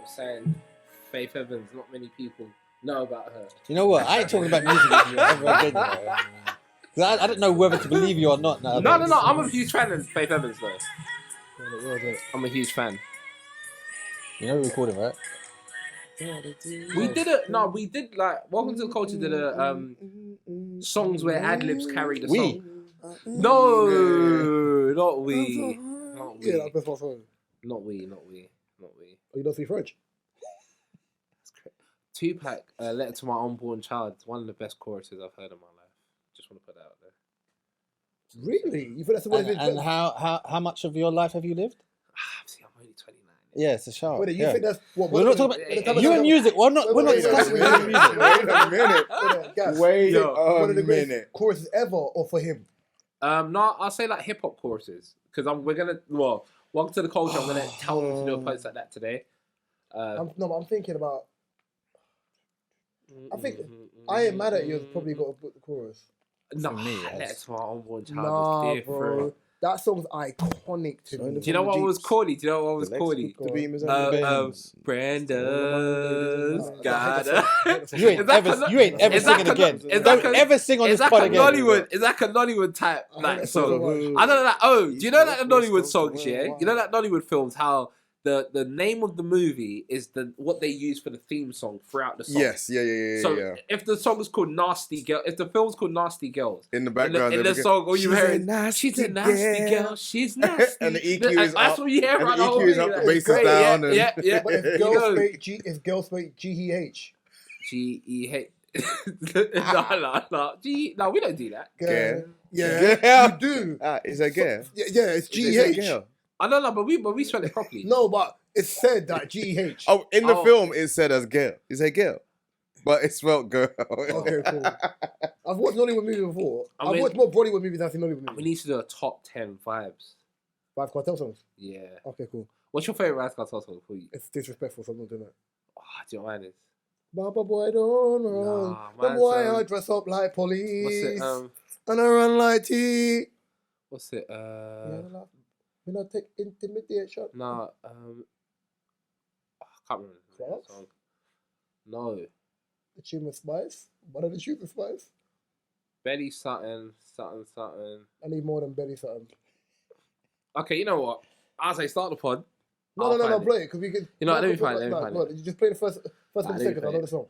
I'm saying Faith Evans. Not many people know about her. You know what? I ain't talking about music with you ever again. You know? 'Cause I don't know whether to believe you or not. No. I'm a huge fan of Faith Evans, though. I'm a huge fan. You know we're recording, right? We did it. No, we did like Welcome to the Culture did a songs where ad libs carry the song. No, not we. Not we. Yeah, that's my song. Not we. Oh, you don't speak French? Tupac, Letter to My Unborn Child. It's one of the best choruses I've heard in my life. Just want to put that out there. Really? You think that's the one? And how much of your life have you lived? See, I'm only 29. Yeah, it's a shout. Wait, you think that's what? We're not talking about you and music. We're not discussing you and music. Wait a minute. Wait a one of the greatest minute. choruses ever, or for him? No, I'll say like hip hop choruses because Welcome to the Culture. I'm gonna tell them to do a post like that today. I'm thinking about. I think I Ain't Mad at You has probably got to put the chorus. No, Letter to My Unborn Child is different. Bro. That song's iconic to me. Do you know what was corny? Brenda's got You ain't ever singing again. Don't ever sing on this pod again. It's like a Nollywood type like song. I don't know that. Oh, do you know that the Nollywood songs? Yeah, you know that Nollywood films how the name of the movie is what they use for the theme song throughout the song. Yes, yeah. So if the song is called Nasty Girl, if the film's called Nasty Girls, in the background, in the song, all you hear is she's a nasty girl, she's nasty, and the EQ is up. That's what you hear right now. The EQ is up, the bass is down. Yeah. But if girls make G-E-H. G-E-H. No, no, we don't do that. Yeah, you do. Is that girl? Yeah, it's G-E-H. I don't know, but we spell it properly. No, but it's said that G-E-H. Oh, in the film, it's said as girl. You say girl. But it's spelled girl. Okay, cool. I've watched Nollywood movies before. I've watched more Bollywood movies than I've seen Nollywood movies. We need to do a top 10 vibes. Vybz Kartel songs? Yeah. Okay, cool. What's your favourite Vybz Kartel song for you? It's disrespectful, so I'm not doing that. Oh, do you know what mine is? Baba boy don't run. The boy I dress up like police. What's it? And I run like T. What's it? We not take intimidation. No, I can't remember the song. No. The tune with Spice? One of the tunes with Spice? Belly something. I need more than belly something. Okay, you know what? I'll say start the pod. No, play it, because we can... You know what, let me find it. You just play the first couple seconds, I know the song.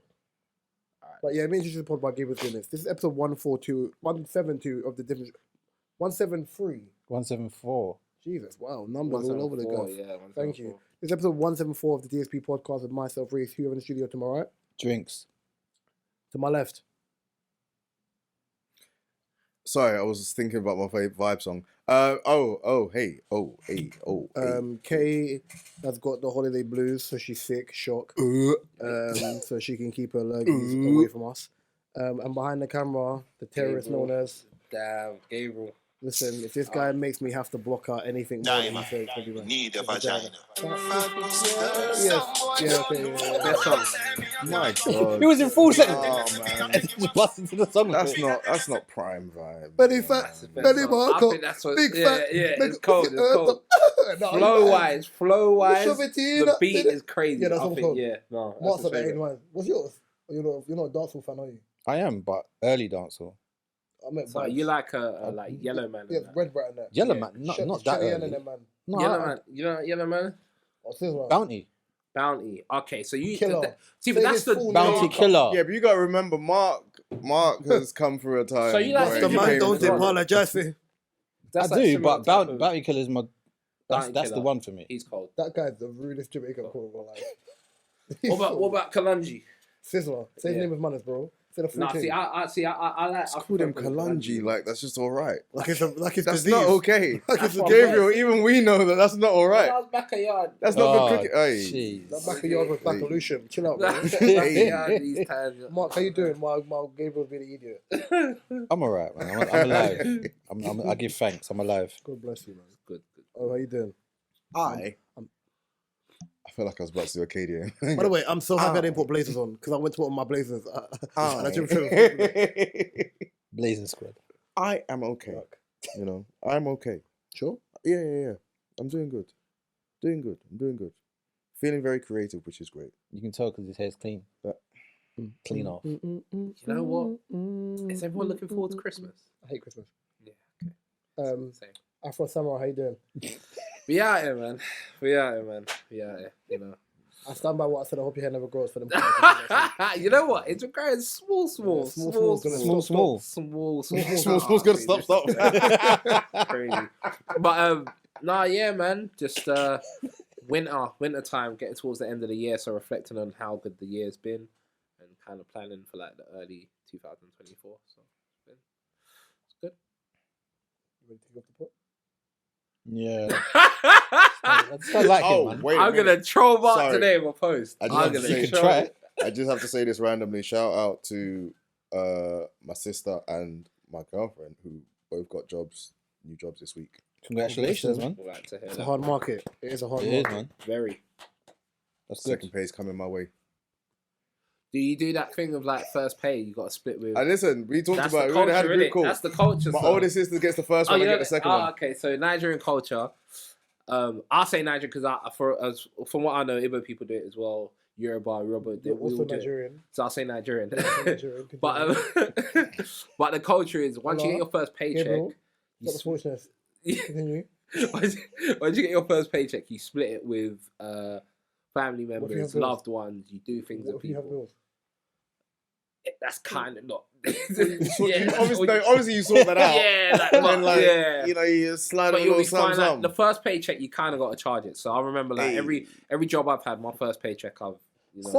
Right. But yeah, me and you should pod by Gabriel's doing this. This is episode 172 of the different... 173. 174. Jesus, wow, numbers all over the place. Yeah, thank you. This is episode 174 of the DSP podcast with myself, Reese, who are in the studio to my right. Drinks. To my left. Sorry, I was just thinking about my favourite vibe song. Hey. Kay has got the holiday blues, so she's sick, shock. So she can keep her legs away from us. And behind the camera, the terrorist known as... Damn, Gabriel. Listen, if this guy makes me have to block out anything more than he says, probably right. Need a vagina. Best song. My God. He was in full sentence. Oh, man. Just bust into the song. That's not prime vibe. Belly fat, belly marker, big fat. Yeah, it's cold. Flow-wise, the beat is crazy. Yeah, that's all cold. Yeah, no. What's up, mine? What's yours? You're not a dancehall fan, are you? I am, but early dancehall. So you like Yellow Man? Yeah, Red Brat and that. Yellow Man, not that early. Man. No, Yellow Man. You know Yellow Man? Bounty. Okay, so you Killer. See, but that's the Bounty Killer. Yeah, but you gotta remember, Mark has come through a time. So you like the man don't apologize for. I do, but Bounty Killer is my. That's the one for me. He's cold. That guy's the rudest Jamaican call of my life. What about Kalonji? Sizzler. Say his name with manners, bro. I like. Just call them Kalonji, like that's just all right. Like it's that's disease. not okay. It's Gabriel, even we know that's not all right. That was back a yard. That's not good cricket. Hey, that back of yard was back of Lucian. Chill out, bro. Mark, how you doing? My Gabriel's been an idiot. I'm alright, man. I'm alive. I give thanks. I'm alive. God bless you, man. Good. Oh, how you doing? I feel like I was about to do Acadian. By the way, I'm so happy I didn't put blazers on because I went to put on my blazers. Blazing squad. I am okay. You know, I'm okay. Sure? Yeah. I'm doing good. I'm doing good. Feeling very creative, which is great. You can tell because his hair's clean. Clean off. You know what? Is everyone looking forward to Christmas? I hate Christmas. Yeah. Okay. Um, Afro Samurai, how you doing? We out here, man. We out here. You know. I stand by what I said. I hope your hair never grows for them. You know what? It's required small. Small's gonna stop. Crazy. But nah, yeah, man. Just winter time, getting towards the end of the year, so reflecting on how good the year's been, and kind of planning for like the early 2024. So it's good. You ready to take off the pot? Yeah. That's like him, man. wait. I'm gonna troll Mark Sorry. today in my post. I just I'm have to gonna say- You can try it. I just have to say this randomly. Shout out to my sister and my girlfriend who both got new jobs this week. Congratulations, man. We'd like to hear It's a that. hard market. It is a hard It market. is, man. Very. That's good. Second pay's coming my way. Do you do that thing of like first pay? You got to split with. And listen, we talked That's about the it. We already had a culture, good innit? call. That's the culture. My son. older sister gets the first one, I get the second one. Okay, so Nigerian culture. I'll say Nigerian because from what I know, Igbo people do it as well. Yoruba, You're we also all do it. Nigerian. So I'll say Nigerian. Nigerian. but but the culture is once you get your first paycheck, Gabriel, you stop the foolishness. Continue. once you get your first paycheck, you split it with family if you have members, bills? loved ones. You do things What with if you have people. bills? That's kind of not. Obviously, you sort that out. Yeah, like, And then, like, yeah. you know, you slide But a you'll little be fine. something. Like, the first paycheck, you kind of got to charge it. So I remember, like Hey. every job I've had, my first paycheck, I've you know.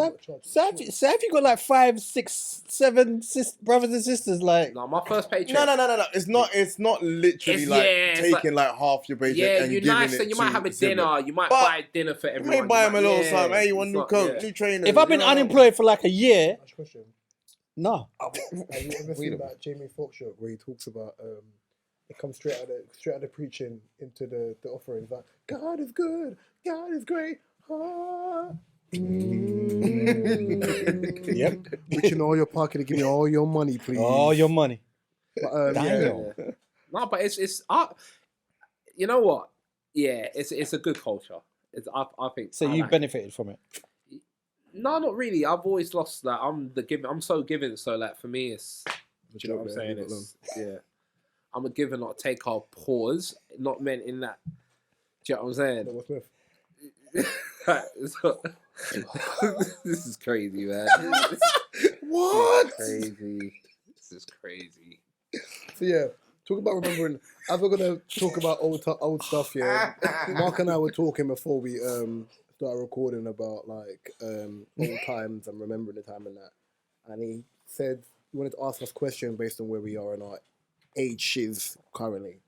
So have you got like 5, 6, 7 brothers and sisters? Like, No, my first paycheck. No. It's not literally It's- like yeah, it's taking like half your paycheck Yeah, and you're giving nice, it and you to might have a sibling. dinner. You might But buy dinner for You everyone. may buy them a little yeah, something. Hey, you want it's new not- coat, yeah. new trainers? if I've been you know? unemployed for like a year, Last question. no. Have you ever seen that Jamie Foxx show where he talks about it comes straight out of the preaching into the offering? Like, God is good, God is great. Ah. Yep. Reach in all your pocket and give me all your money, please. All your money. But, Daniel. Yeah. No, but it's you know what? Yeah, it's a good culture. I think. So I you like it. benefited from it. No, not really. I've always lost that. I'm so giving. So like for me, it's. Do you know what I'm saying? It's, yeah. I'm a giver, not a taker. Pause. Not meant in that. Do you know what I'm saying? What's Smith? This is crazy, man. What? This is crazy. So yeah, talk about remembering. As we're gonna talk about old stuff, yeah. Mark and I were talking before we started recording about like old times and remembering the time and that. And he said he wanted to ask us a question based on where we are in our ages currently.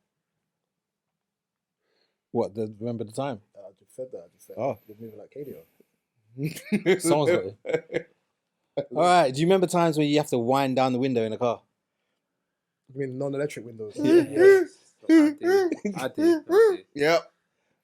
What? Remember the time? I just said that. I just said, Oh. you're moving like Kadio. Someone's got it. All right. Do you remember times when you have to wind down the window in a car? I mean, non-electric windows. Yes. I do. Yep.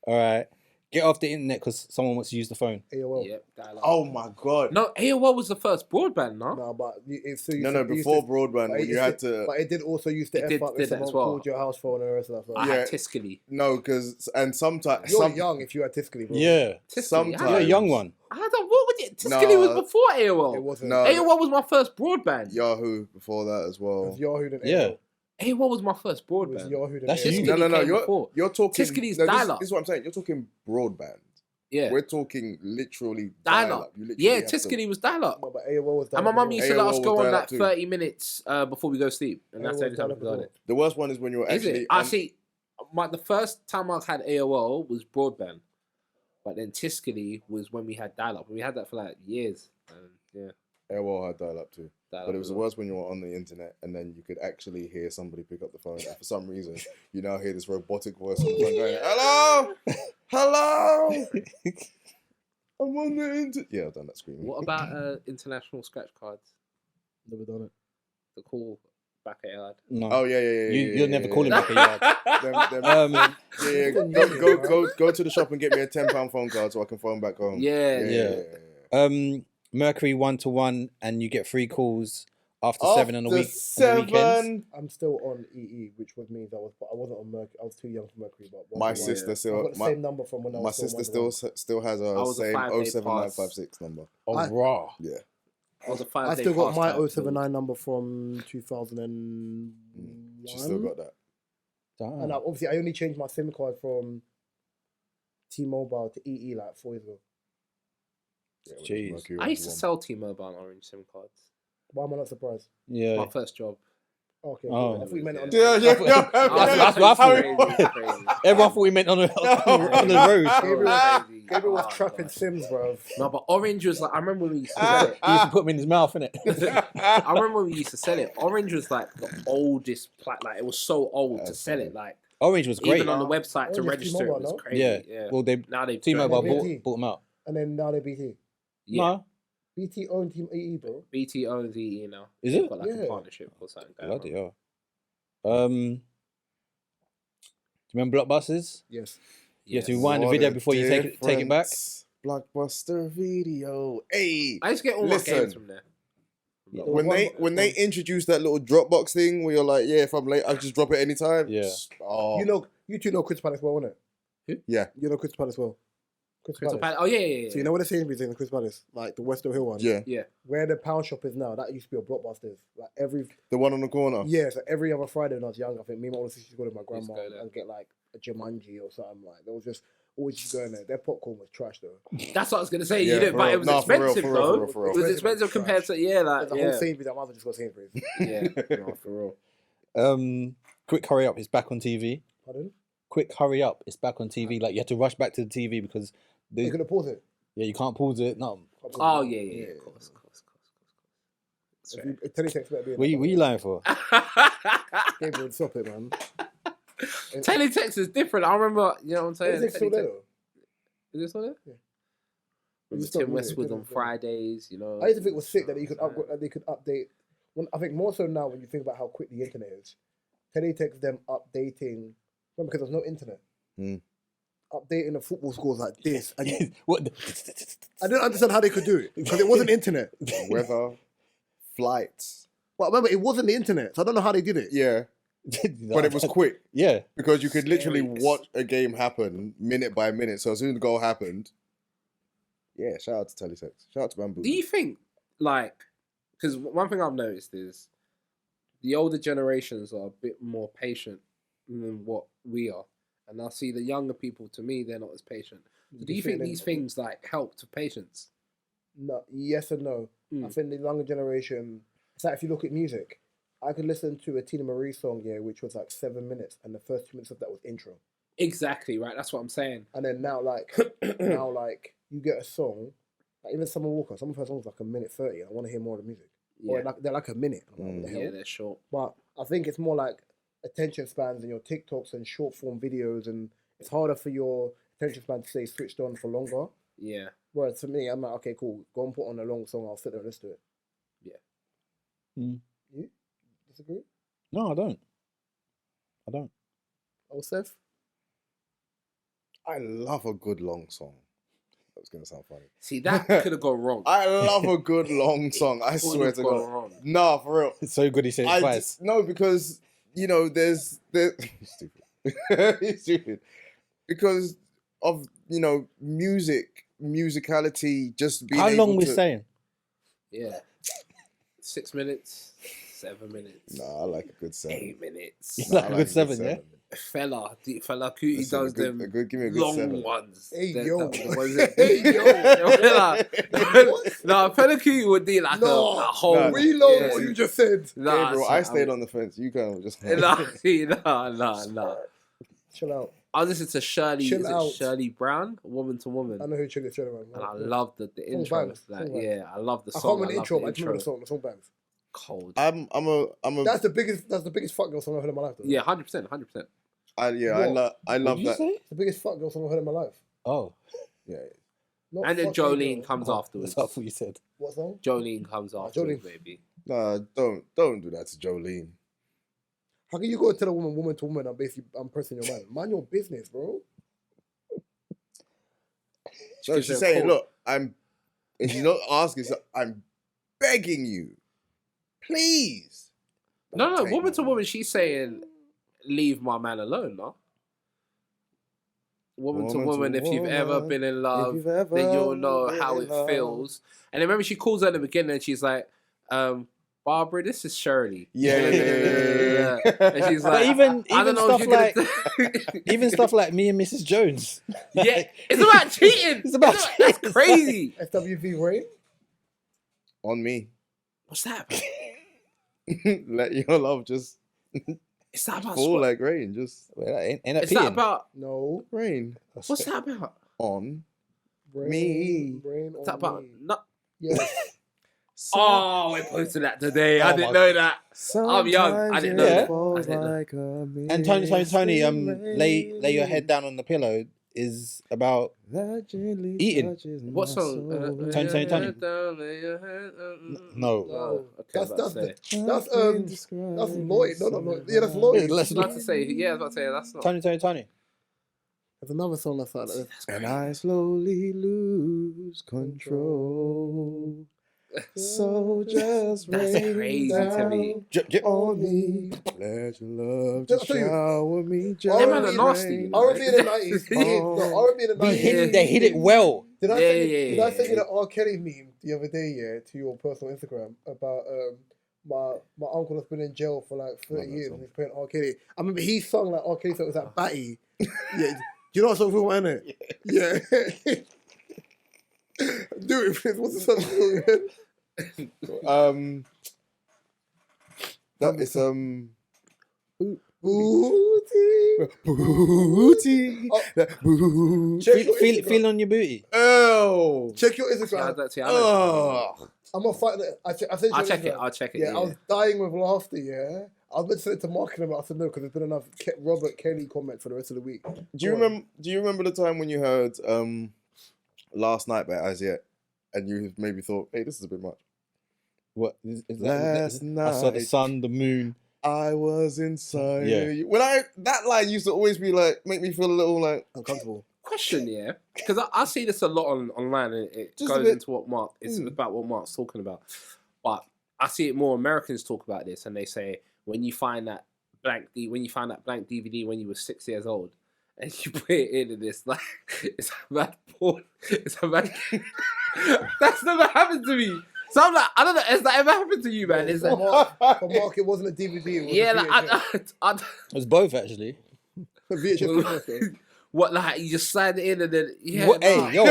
All right. Get off the internet because someone wants to use the phone. AOL. Yep. Dial-up. Oh my god. No, AOL was the first broadband, no? No, but it's so No, before broadband, but you had to. But it did also used to It F did- up did if that someone as well. called your house phone or stuff like I that. had Tiscali. No, because and sometimes You're young if you had Tiscali, bro. Yeah. Tiscali. Sometimes. You're a young one. I don't. What was it? Tiscali No. was before AOL. It wasn't. No. AOL was my first broadband. Yahoo before that as It well. was Yahoo then Yeah. AOL. AOL was my first It was broadband. Yahoo then That's AOL. you. Tiscali No. came before. You're talking. Tiscali's no, dial-up. This is what I'm saying. You're talking broadband. Yeah. We're talking literally Dial-up. dial-up. You literally Yeah, have to- Tiscali was dial-up. No, but AOL was And my mum used to let us AOL go was on dial-up like too. 30 minutes before we go sleep. And that's the AOL only time we was got dial-up it. The worst one is when you're Is actually. it? I see. The first time I had AOL was broadband. But then Tiscali was when we had dial-up. And we had that for like years. And yeah. AOL had dial-up too. Dial-up But it was as the well. worst when you were on the internet and then you could actually hear somebody pick up the phone. And for some reason, you now hear this robotic voice on the phone going, "Hello, hello, I'm on the internet." Yeah, I've done that screaming. What about international scratch cards? Never done it. The call back at yard. No. Oh yeah. You're never calling back. back a yard. Go to the shop and get me a £10 phone card so I can phone back home. Yeah. Mercury 1-to-1 and you get 3 calls after 7 on the weekends. I'm still on EE, which would mean I wasn't on Mercury. I was too young for Mercury. But My sister still. I've got the same number from when I was. My sister still has I a was a same 5-day 07956 number. Oh, raw. Yeah. I was a 5-day I still got pass my type 079 number from 2001. She still got that. And obviously, I only changed my SIM card from T-Mobile to EE like 4 years ago. Yeah, Jeez. Mercury I used to was sell T-Mobile and Orange SIM cards. Why am I not surprised? Yeah. My first job. Okay, Oh. I thought you meant on. Yeah. That's what I thought. Crazy. Everyone thought we meant on the road. Gabriel was trapping Sims, bro. No, but Orange was like, I remember when we used to sell it. He used to put them in his mouth, innit? I remember when we used to sell it. Orange was like the oldest, like it was so old to sell it. Like Orange was great. even on the website to Orange register it T-Mobile, was no? crazy. Yeah. Well, now they T-Mobile BT. bought them out. And then now they're BT. Yeah. No. BT owned Team EE, bro. BT owns EE now. Is They've it? got like Yeah. a partnership or something. going Bloody on. hell. Do you remember Blockbusters? Yes. You have to rewind the video before you take it back. Blockbuster video. Hey. I used to get all Listen. my games from there. Yeah. When they introduced that little Dropbox thing where you're like, yeah, if I'm late, I just drop it anytime. Yeah. Oh. You two know Chris Palace well, innit? Yeah. You know Chris Palace well. Crystal Palace. Oh yeah. So you know where the Sainsbury's is in Chris Palace? Like the West Hill one? Yeah. Yeah. Where the pound shop is now, that used to be a Blockbusters. Like The one on the corner. yeah, so every other Friday when I was young, I think me and my older sister used to go to my Used to grandma go there. and get like a Jumanji or something like. There was just always just going there. Their popcorn was trash though. That's what I was gonna say. Yeah, You didn't for buy real. it was Nah, for real, expensive for real, though. for real, for real. It was expensive compared to like The whole Sainsbury's, I might as well just go Sainsbury's. yeah. No, for real. Quick Hurry Up is back on TV. Pardon? Quick Hurry Up is back on TV. Like you had to rush back to the TV because You gonna pause it? you can't pause it. No. Oh yeah. Of course. If Teletext better be. What you lying for? Gabriel, stop it, man. Teletext is different. I remember, you know what I'm saying? Teletext still there though. Is it still there? Yeah. Remember You stopped Tim using Westwood it, on didn't you? Fridays, you know. I used to think it was sick that they could update. I think more so now when you think about how quick the internet is. Teletext them updating. Remember, because there's no internet. Updating the football scores like this, and What? I didn't understand how they could do it because it wasn't internet. Weather, flights. But remember, it wasn't the internet, so I don't know how they did it. Yeah. But it was quick Yeah. because you could literally Hilarious. watch a game happen minute by minute. So as soon as the goal happened, yeah, shout out to Teletext. Shout out to Bamboo. Do you think, like, because one thing I've noticed is the older generations are a bit more patient than what we are. And I see the younger people, to me, they're not as patient. So do you think these things, like, help to patience? No, yes and no. I think the younger generation. It's like if you look at music, I could listen to a Tina Marie song, which was like 7 minutes, and the first 2 minutes of that was intro. Exactly, right? That's what I'm saying. And then now, like, you get a song, like even Summer Walker. Some of her songs like a minute 30, and I want to hear more of the music. Yeah, Or they're like a minute. I'm like, what the hell? yeah, they're short. But I think it's more like attention spans and your TikToks and short form videos, and it's harder for your attention span to stay switched on for longer. Yeah. Whereas for me, I'm like, okay, cool, go and put on a long song, I'll sit there and listen to it. Yeah. You disagree? No, I don't. Oh, Seth? I love a good long song. That was gonna sound funny. See, that could have gone wrong. I love a good long song. I swear to God. Wrong. Nah, for real. It's so good he said it twice. No, because you know, there's stupid. Stupid. Because of musicality, just being How able long we to... saying? Yeah. 6 minutes, 7 minutes. Nah, I like a good 7. 8 minutes. You like a good 7, yeah? Fella Cootie Listen, does give me a good long 7. ones. Hey, The- yo. the ones that- Hey, yo. No, Fella Cootie would do like a whole. Nah, Reload yeah. what you just said. Nah, Gabriel, see, I stayed on the fence. You kind of just... Nah. Chill out. I was listening to Shirley. Chill Is it out. Shirley Brown, Woman to Woman? I know who Chill is, man. And I love the Song intro. bangs, to that. song bangs. Yeah, I love the I song. can't remember the love intro, but I just remember the song. The song bangs. Cold. I'm a... That's the biggest fuck girl song I've heard in my life. Though. Yeah, 100%. I love What did you that. say? It's the biggest fuck girl song I've heard in my life. Oh, Yeah. Not And then fuck Jolene girl. comes afterwards. that's what you said. What song? Jolene comes afterwards, Jolene. baby. Nah, don't do that to Jolene. How can you go tell a woman to woman, I'm pressing your man? Mind your business, bro. So she's saying, look, if you're not asking, I'm begging you Please. No, Don't take woman my to man. woman, she's saying, leave my man alone, no? Woman to woman, if you've ever woman, been in love, you've ever then you'll know been how in it love. feels. And then remember, she calls her in the beginning and she's like, Barbara, this is Shirley. Yeah. And she's But like, even I don't know stuff if you're like gonna even stuff like me and Mrs. Jones. yeah, it's about cheating. It's about That's cheating. crazy. SWV Rain. On me. What's that about? Let your love just Is that about fall like rain. Just Well, ain't that Is that peeing? about No. rain what's that about? on Rain, Me. Rain Is that on about me. not Yes. Oh, we're posting that today. I Oh didn't my know that. I'm young. I didn't know Yeah. that. falls I didn't know. like a And Tony, misty lay your head down on the pillow is about that gently Eating. touches What my song? soul. Tony. No. Oh, okay, That's I was about to say. that's Can't describe Lloyd. No, yeah, that's it. Lloyd. Let's I was about to say, yeah, I was about to say that's not. Tony. There's another song that's like that. That's And crazy. I slowly lose control. So just That's rain crazy to down me. on me. Let your love I'll just tell you, shower me. Them man are R&B, nasty. You know? R&B in the 90s. No, R&B in the 90s. They hit it well. Did I Yeah. send you the R. Kelly meme the other day, yeah, to your personal Instagram about my uncle that's been in jail for like 30 years and he's playing R. Kelly. I remember he sung like R. Kelly song, it was like Batty. Yeah. Do you know what song I'm talking about, innit? Yeah. Do it, please. What's the song called? That is Booty. booty. Oh. Booty. Check your Feel Instagram. on your booty. Oh. Check your Yeah, I Instagram. don't see. Oh. I'm gonna fight it. I sent you I'll on check it. Instagram. I'll check it. Yeah, I was dying with laughter, yeah. I was meant to send it to marketing, but I said no because there's been enough Robert Kelly comment for the rest of the week. Do you remember the time when you heard Last Night by As Yet and you maybe thought, hey, this is a bit much? What? Last I saw the night. sun, the moon. I was inside. Yeah. You. That line used to always be like, make me feel a little like Uncomfortable. Question, yeah, because I see this a lot online, and it Just a goes bit. into what Mark. It's about what Mark's talking about, but I see it more. Americans talk about this, and they say when you find that blank DVD when you were 6 years old, and you put it in, and it's like it's a bad porn. It's a bad. That's never happened to me. So I'm like, I don't know. Has that ever happened to you, man? Is that? For Mark, it wasn't a DVD. It was Yeah, a like, I It was both actually. VHS. what, like you just slide it in and then yeah. What? nah. Hey, yo,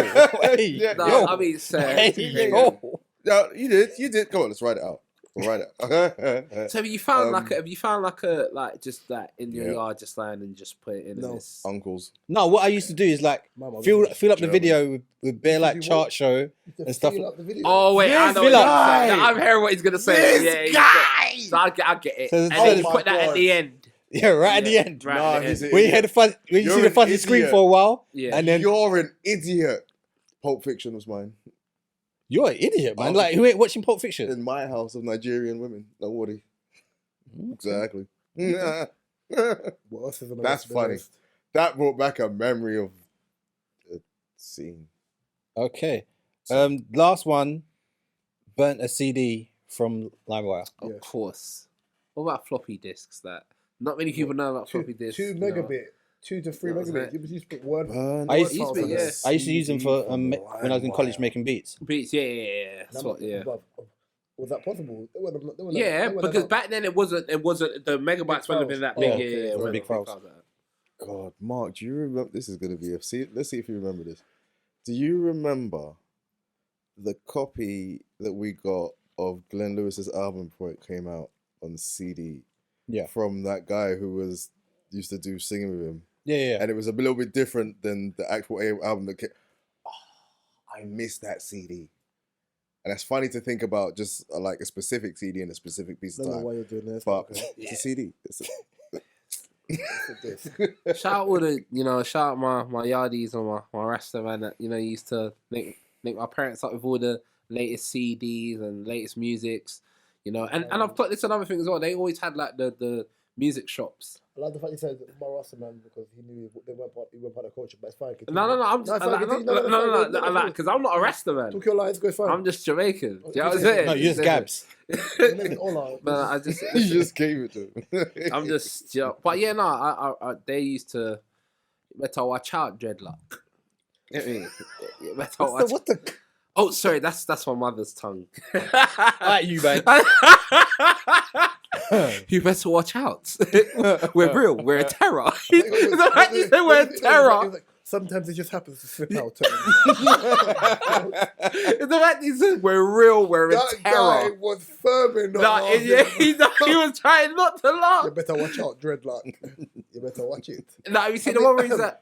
hey, Yeah, Nah, yo. I mean, sir. Hey, yo. Yeah, you did. Come on, let's write it out. We'll write it out. So have you found Um, just that in your yeah. yard, just lying and just put it in? No. And this? Uncles. No, what I used to do is like My mum fill was up the German. video with bare like You chart show to and stuff. feel up the video. Oh wait, I This know what he's gonna guy! say. No, I'm hearing what he's gonna say. This yeah, he's guy! So I get it. So- And oh then you my put that at God. the end. Yeah, right at the Yeah, end. right Nah, at the he's end. a- When you hear the fuzz, when you You're see the an fuzzy screen idiot. for a while, Yeah. and then You're an idiot. Pulp Fiction was mine. you're an idiot, man. Oh. Like who ain't watching Pulp Fiction? In my house of Nigerian women. Nobody. Exactly. What else is on the That's list? funny. That brought back a memory of a scene. Okay. Last one, burnt a CD from LimeWire. Of Yeah. course. What about floppy disks? That not many people know about floppy disks. 2 you know. megabit, 2 to 3 That was megabit. it. You used to put word. I used to- yeah. I used to use them for when I was in college making beats. Beats, yeah. That's what, yeah. Was that possible? Yeah, because back then it wasn't the megabytes wouldn't have been that big. Oh, yeah, okay. yeah, It was when big the files. files are. God, Mark, do you remember? This is going to be let's see if you remember this. Do you remember the copy that we got of Glenn Lewis's album before it came out on CD? Yeah. From that guy who used to do singing with him. Yeah. And it was a little bit different than the actual album that came. Oh, I missed that CD. And it's funny to think about just like a specific CD and a specific piece I of don't know time. why you're doing this. But Okay. it's a CD. Shout out all the, shout out my yardies and my Rasta man that, used to link my parents up with all the latest CDs and latest musics, and I've put this another thing as well. They always had like the music shops I like the fact he said more Rasta man because he knew he went part of the culture, but it's fine. No. I'm just because I'm not a Rasta man. Talk your lines, go fine. I'm just Jamaican. Do you know what I'm saying? No, you're just Gabs. Your name is Ola. No, I just. You just gave it to him. I'm just. But yeah, no. I they used to. You better watch out, dreadlock. Get me? You better watch. What the? Oh, sorry. That's my mother's tongue. Alright, you, man. You better watch out. We're real. We're a terror. The fact you say we're a terror. Sometimes it just happens to slip out. The fact you said we're real. We're a That guy terror. was firm in He was trying not to laugh. You better watch out, dreadlock. You better watch it. No, you see the one where he's like.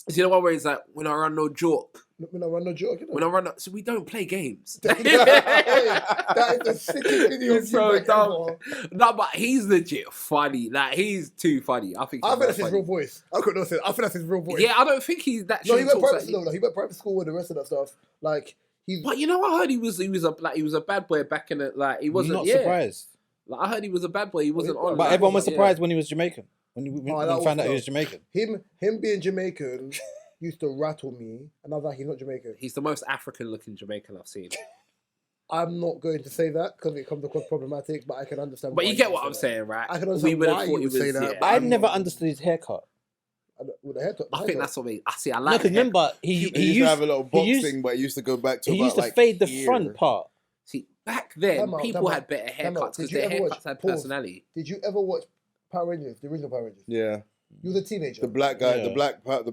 You see the one where he's like, "When I run no joke." When I run no joke, you know? When I run, so we don't play games. That is the sickest video He's so you've dumb. ever. No, but he's legit funny. Like he's too funny. I think. I think that's his funny. real voice. I couldn't say. I think that's his real voice. Yeah, I don't think he's that. No, he went private like, school. He went private school with the rest of that stuff. Like he's. But you know, I heard he was a bad boy back in it. Like he wasn't. Not yeah. surprised. Like I heard he was a bad boy. He wasn't on. But like, everyone was yeah. surprised when he was Jamaican. When we found out he was Jamaican. Him being Jamaican used to rattle me, and I was like, he's not Jamaican. He's the most African-looking Jamaican I've seen. I'm not going to say that because it comes across problematic, but I can understand. But why you get would what say I'm that. saying, right? I can understand would have why thought you he would was. say that. Yeah. but I never understood his haircut. with the haircut. I think that's what I see. I No, like. because remember He he used to have a little box used- thing, but he used to go back to he about used to like fade the here. front part. See, back then Time out, people time had out, better time out. haircuts Did because you their ever watch- haircuts had pause. personality. Did you ever watch Power Rangers, the original Power Rangers? Yeah, You was a teenager. the black guy, Yeah. the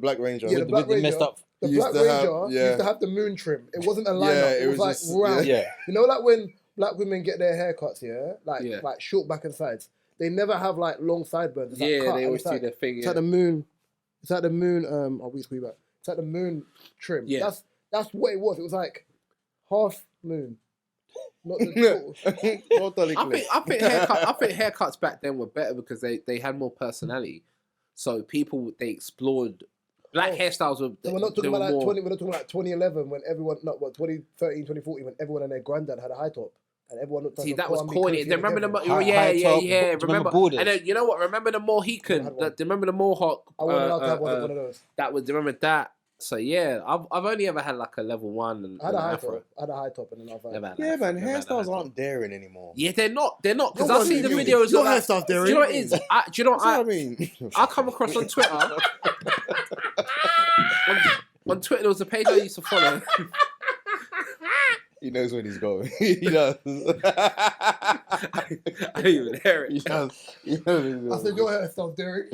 black ranger. Yeah, the With Black the messed Ranger. up. The Used Black to Ranger have- yeah. used to have the moon trim. It wasn't a lineup. Yeah, it was like just- round. Yeah. You know, like when black women get their haircuts, Yeah. like short back and sides. They never have like long sideburns. It's like Yeah, cut, they and always it's do like, their thing. It's Yeah. like the moon. It's like the moon. I'll be squeeze back. It's like the moon trim. Yeah. That's what it was. It was like half moon, not the total. I think haircuts back then were better because they had more personality. So people they explored black hairstyles were. So we're not they talking were about like more, 20. We're not talking like 2011 when everyone, not what 2013, 2014 when everyone and their granddad had a high top and everyone looked like See, a that was Kwame corny. Kofi Remember the Kevin. High top. Do you Remember, remember Borders? and then you know what? Remember the Mohican? had one. Remember the Mohawk? I wasn't allowed to have one of those. That was remember that. So yeah, I've only ever had like a level 1 and I had a an high afro. top. I had a high top and then I was like, Never had Yeah, an man, afro, never had a high hairstyles top. aren't daring anymore. Yeah, they're not because Your I one see the is- videos. your of like, hairstyle's do you daring. know what it is? Do you know That's what I what mean. I come across on Twitter? on Twitter, there was a page I used to follow. He knows when he's going. He does. I didn't even hear He it. does. He knows when he's I said, your hairstyle's daring.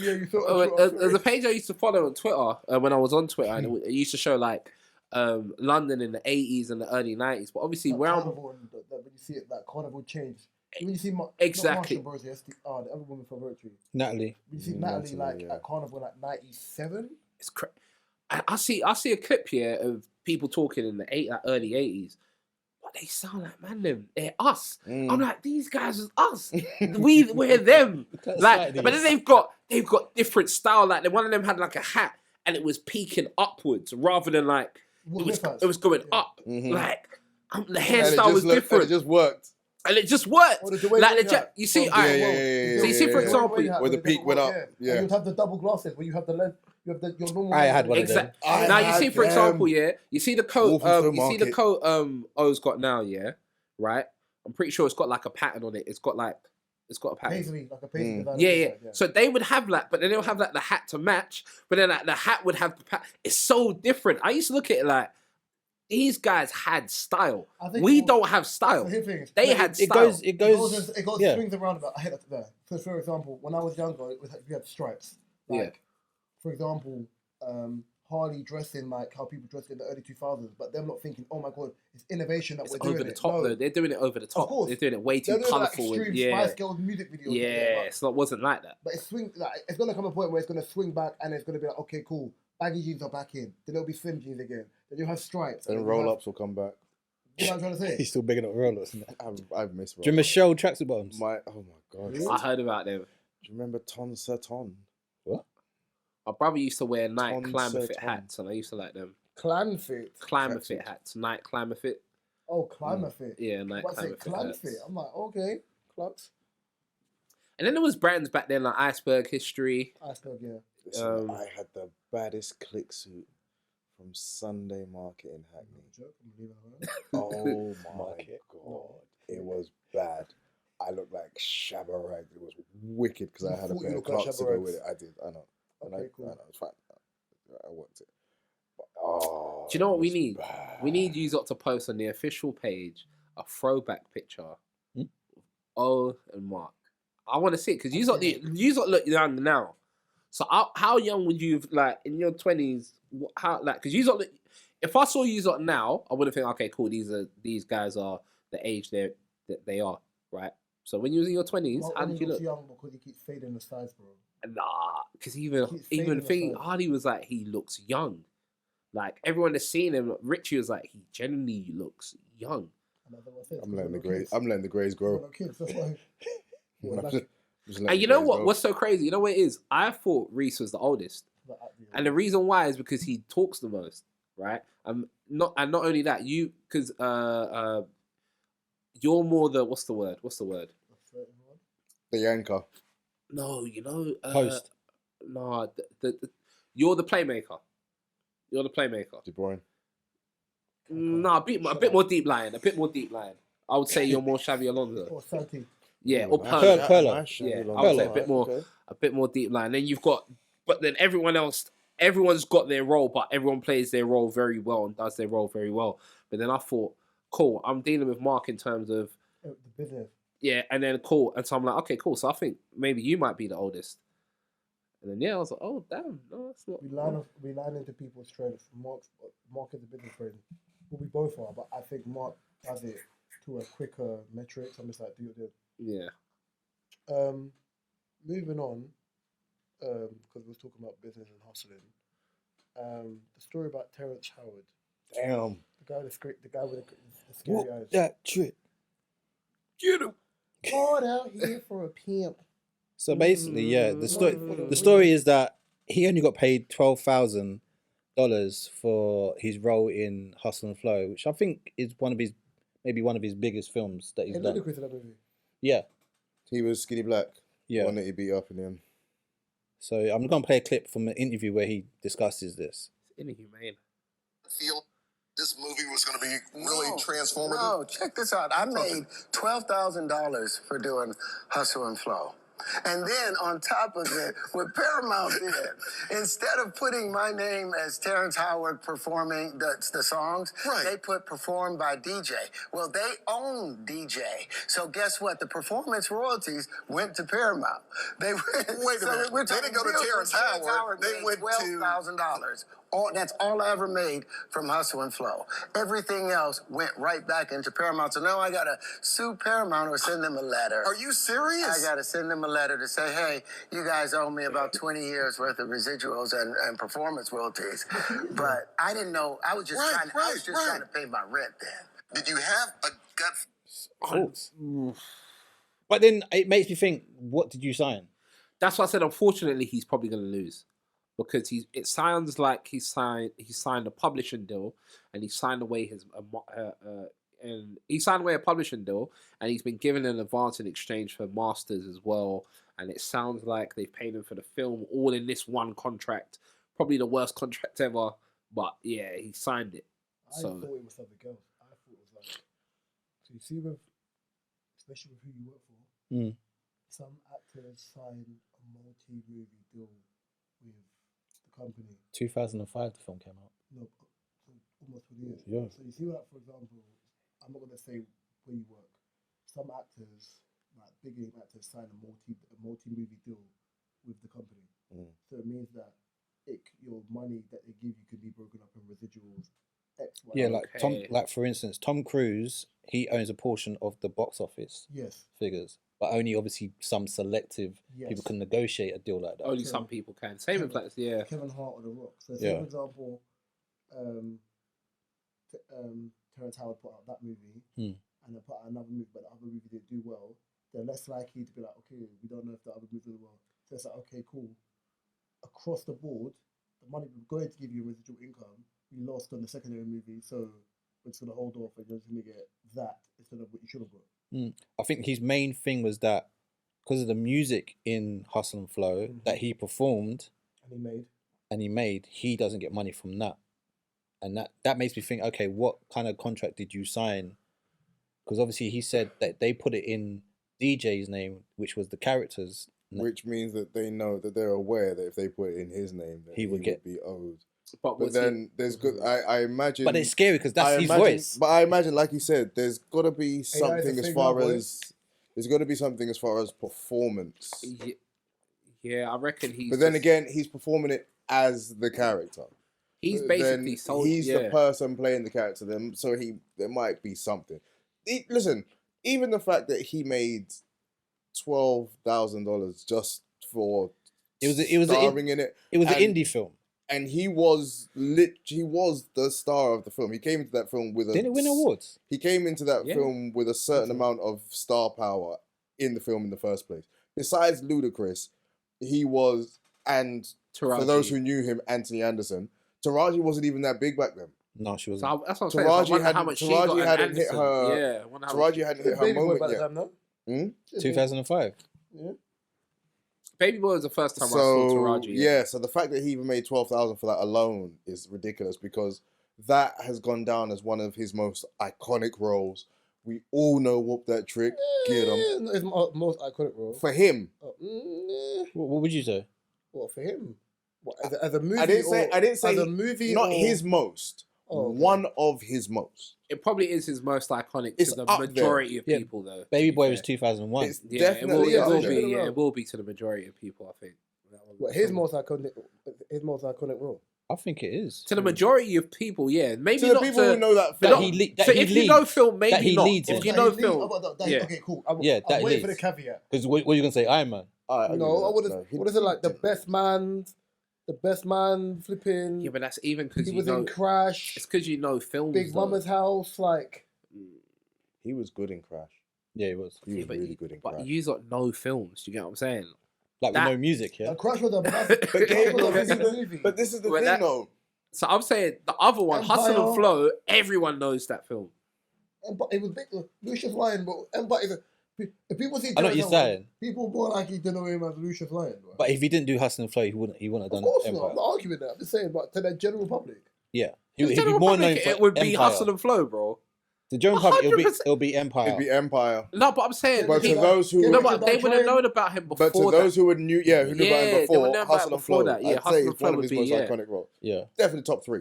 Yeah, you thought. There's a page I used to follow on Twitter when I was on Twitter, and it used to show like London in the 80s and the early 90s. But obviously, where I'm Carnival and when you see it, that carnival change. When you see Exactly. not Marsha Bros, the other woman from Virtue. Natalie. You see Natalie, Natalie like yeah. at carnival like 97. it's I see a clip here of people talking in the early 80s. But they sound like them. They're us. I'm like, these guys is us. We're them. Like, but then they've got different style. Like one of them had like a hat and it was peeking upwards rather than like it was going up. Like the hairstyle was different. It just worked. And it just worked. Or the way Like you hat. you see, Yeah, alright, yeah. So you see, for example, where the peak went up. Yeah. And you'd have the double glasses where you have the lens. You have your normal. I had one of them. exactly. I Now you had see, for them. example, you see the coat. Wolverhampton You see the Market. coat. O's got now, right. I'm pretty sure it's got like a pattern on it. It's got a pattern. Paisley, like a paisley design. Yeah. So they would have that, but then they'll have like the hat to match. But then like, the hat would have the pattern. It's so different. I used to look at it like these guys had style. I think We it was- don't have style. So here's the thing, They had It style. goes. It goes. It goes yeah. swings around about. I hate that there. So for example, when I was younger, we had stripes. Like, for example, Harley dressing like how people dressed in the early 2000s, but them not thinking, oh my god, it's innovation that It's we're doing. over the it. top No. though. They're doing it over the top. course. They're doing it way They're too doing like colourful. extreme Spice Girls music videos. Yeah, But it wasn't like that. it's swing. Like, it's gonna come a point where it's gonna swing back, and it's gonna be like, okay, cool. Baggy jeans are back in. Then it'll be slim jeans again. Then you'll have stripes. And then roll you'll ups will come back. You know what I'm trying to say? He's still big enough rollers. Do I've missed you remember Shell tracksuit bottoms? oh my god. Really? I heard about them. Do you remember Ton Sir Ton? My brother used to wear Nike Ton climber Sir fit Ton. hats, and I used to like them. Clan fit. Climber Tracksuit. fit hats, Nike climber fit. Oh, climber fit. Yeah, Nike What's climber it? fit Clan hats. fit. I'm like, okay. Flux. And then there was brands back then like Iceberg History. Iceberg, yeah. Listen, I had the baddest click suit from Sunday Market in Hackney. Joke, I'm leaving it Oh my Market. god, it was bad. I looked like Shabba Ranks. It was wicked because I had a thought you pair of looked like Clarks to Shabba go Ranks? with it. I did. I know. And Okay, I cool. know it's fine. I worked it. But, oh, Do you know what we it was need? bad. We need you lot to post on the official page a throwback picture Hmm? of O and Mark. I want to see it because you lot look young now. So how young would you have, like in your 20s? How like because you lot look, if I saw you lot now, I wouldn't think okay, cool. These guys are the age that they are, right? So when you was in your 20s, Mark how only did you looks look? young because he keeps fading the sides, bro. Nah, because Keeps even fading thinking aside. Hardy was like he looks young. Like everyone that's seen him, Richie was like he genuinely looks young. And that's what I said, I'm because letting the we're grays. kids. I'm letting the grays grow. We're kids, that's why. We're I'm like, just letting And the you know grays what? go. What's so crazy? You know what it is? I thought Reese was the oldest, like, at the and the reason why is because he talks the most, right? Not only that, because you're more the what's the word? The anchor. No, you know, Host. No, you're the playmaker. You're the playmaker. De Bruyne. No, a bit more deep line. A bit more deep line. I would say you're more Xavi Alonso. Or Santi. Yeah, Ooh, or nice Perlo. shout, Perlo. nice shout, Yeah, Alonso. I would say a Alright, bit more deep line. Then you've got, but then everyone's got their role, but everyone plays their role very well and does their role very well. But then I thought, cool, I'm dealing with Mark in terms of The business. yeah, and then cool, and so I'm like, okay, cool. So I think maybe you might be the oldest. And then I was like, oh damn, no, that's not. We line into people's strengths. Mark is a business brain. Well, we both are, but I think Mark does it to a quicker metrics. I'm just like, do your deal. Yeah. Moving on, because we was talking about business and hustling. The story about Terrence Howard, Damn. the guy with the scary Whoop eyes. that trick. Get him. God out here for a pimp. So basically, yeah, the story is that he only got paid $12,000 for his role in Hustle and Flow, which I think is maybe one of his biggest films that he's Hey, done. Ludacris in that movie. Yeah, He was Skinny Black. yeah. The one that he beat up in the end. So I'm gonna play a clip from an interview where he discusses this. It's inhumane. Feel this movie was going to be really transformative? No, check this out. I made $12,000 for doing Hustle and Flow. And then on top of it, what Paramount did, instead of putting my name as Terrence Howard performing the songs, they put performed by DJ. Well, they own DJ. So guess what? The performance royalties went to Paramount. They went, Wait a minute. They didn't go to Terrence Howard. They went to $12,000. That's all I ever made from Hustle and Flow. Everything else went right back into Paramount. So now I got to sue Paramount or send them a letter. Are you serious? I got to send them a letter to say, hey, you guys owe me about 20 years worth of residuals and performance royalties. But I didn't know. I was just trying to pay my rent then. Did you have a gut? Cool. But then it makes me think, what did you sign? That's why I said, unfortunately, he's probably going to lose because it sounds like he signed a publishing deal and he signed away a publishing deal and he's been given an advance in exchange for masters as well. And it sounds like they've paid him for the film all in this one contract, probably the worst contract ever. But yeah, he signed it. I thought it was something else. I thought it was like, so you see especially with who you work for, some actors sign a multi-movie deal with the company. 2005 the film came out. No, almost 20 years. Yeah. So you see that, for example, I'm not going to say where you work. Some actors, like big name actors, sign a multi-movie deal with the company. So it means that your money that they give you can be broken up in residuals. X, Y, Yeah, like for instance, Tom Cruise, he owns a portion of the box office figures, but only obviously some selective people can negotiate a deal like that. Only some people can. Same with like, yeah. Kevin Hart or The Rock. So say, for example, Terrence Howard put out that movie and then put out another movie, but the other movie didn't do well, they're less likely to be like, okay, we don't know if the other movie did well. So it's like, okay, cool. Across the board, the money we're going to give you residual income, we lost on the secondary movie, so we're just going to hold off and you're just going to get that instead of what you should have got. I think his main thing was that because of the music in Hustle and Flow that he performed and he made, he doesn't get money from that. And that makes me think, okay, what kind of contract did you sign? Because obviously he said that they put it in DJ's name, which was the character's. Which means that they know that they're aware that if they put it in his name, that he would be owed. But then there's good. I imagine. But it's scary because that's his voice. But I imagine, like you said, there's got to be something as far as there's got to be something as far as performance. Yeah, I reckon he's. But then again, he's performing it as the character. He's basically sold. He's the person playing the character. Then so there might be something. Listen, even the fact that he made $12,000 just for starring in it. It was an indie film. And he was the star of the film. He came into that film with Didn't it win awards? He came into that film with a certain amount of star power in the film in the first place. Besides Ludacris, he was, and Taraji. For those who knew him, Anthony Anderson. Taraji wasn't even that big back then. No, she wasn't. So that's what I'm saying. Taraji hadn't hit her. Taraji hadn't hit her moment yet. 2005. Yeah. Baby Boy was the first time I saw Taraji. Yeah, so the fact that he even made $12,000 for that alone is ridiculous because that has gone down as one of his most iconic roles. We all know Whoop That Trick. Get him. His most iconic role. For him. What would you say? What, for him? What, as a movie? I didn't say as a movie. Not his most. Oh, okay. One of his most. It probably is his most iconic It's to the up majority of there. people, though. Baby Boy was 2001. It's definitely it will up be. there. Yeah, it will be to the majority of people, I think. What, his most iconic role? I think it is. To the majority of people, yeah. Maybe To the not people to, who know that but film. not- so if you know film, maybe that he not. leads If in. you know film, yeah. Okay, cool. That I'm he waiting for the leads. caveat. Because what are you going to say? Iron Man? No, what is it like? The best man flipping. Yeah, but that's even because he you was know. in Crash. It's because you know films. Big though. Mama's House, like. He was good in Crash. Yeah, he was. He was really good in Crash. But you got no films. You get what I'm saying? Like with no music, yeah? Crash was a massive movie. But this is the Well, thing, though. So I'm saying the other one, Empire. Hustle and Flow. Everyone knows that film. It was big. Lucius Lyon, but Empire. If people see, I know what you're saying. People more likely to know him as Lucius Lyon. Right? But if he didn't do Hustle and Flow, he wouldn't have Of done course Empire. not. I'm not arguing that. I'm just saying, but to the general public. Yeah. The He'd be General more known Public, for it would be Empire. Hustle and Flow, bro. The general public, 100%. it'll be Empire. It'd be Empire. No, but I'm saying, But to those who no, but they would have known about him before. But to those who knew about him they before, would know about Hustle it and before Flow, that. Yeah, I'd Hustle say and it's Flow one of would his be, most yeah. iconic roles. Yeah. Definitely top 3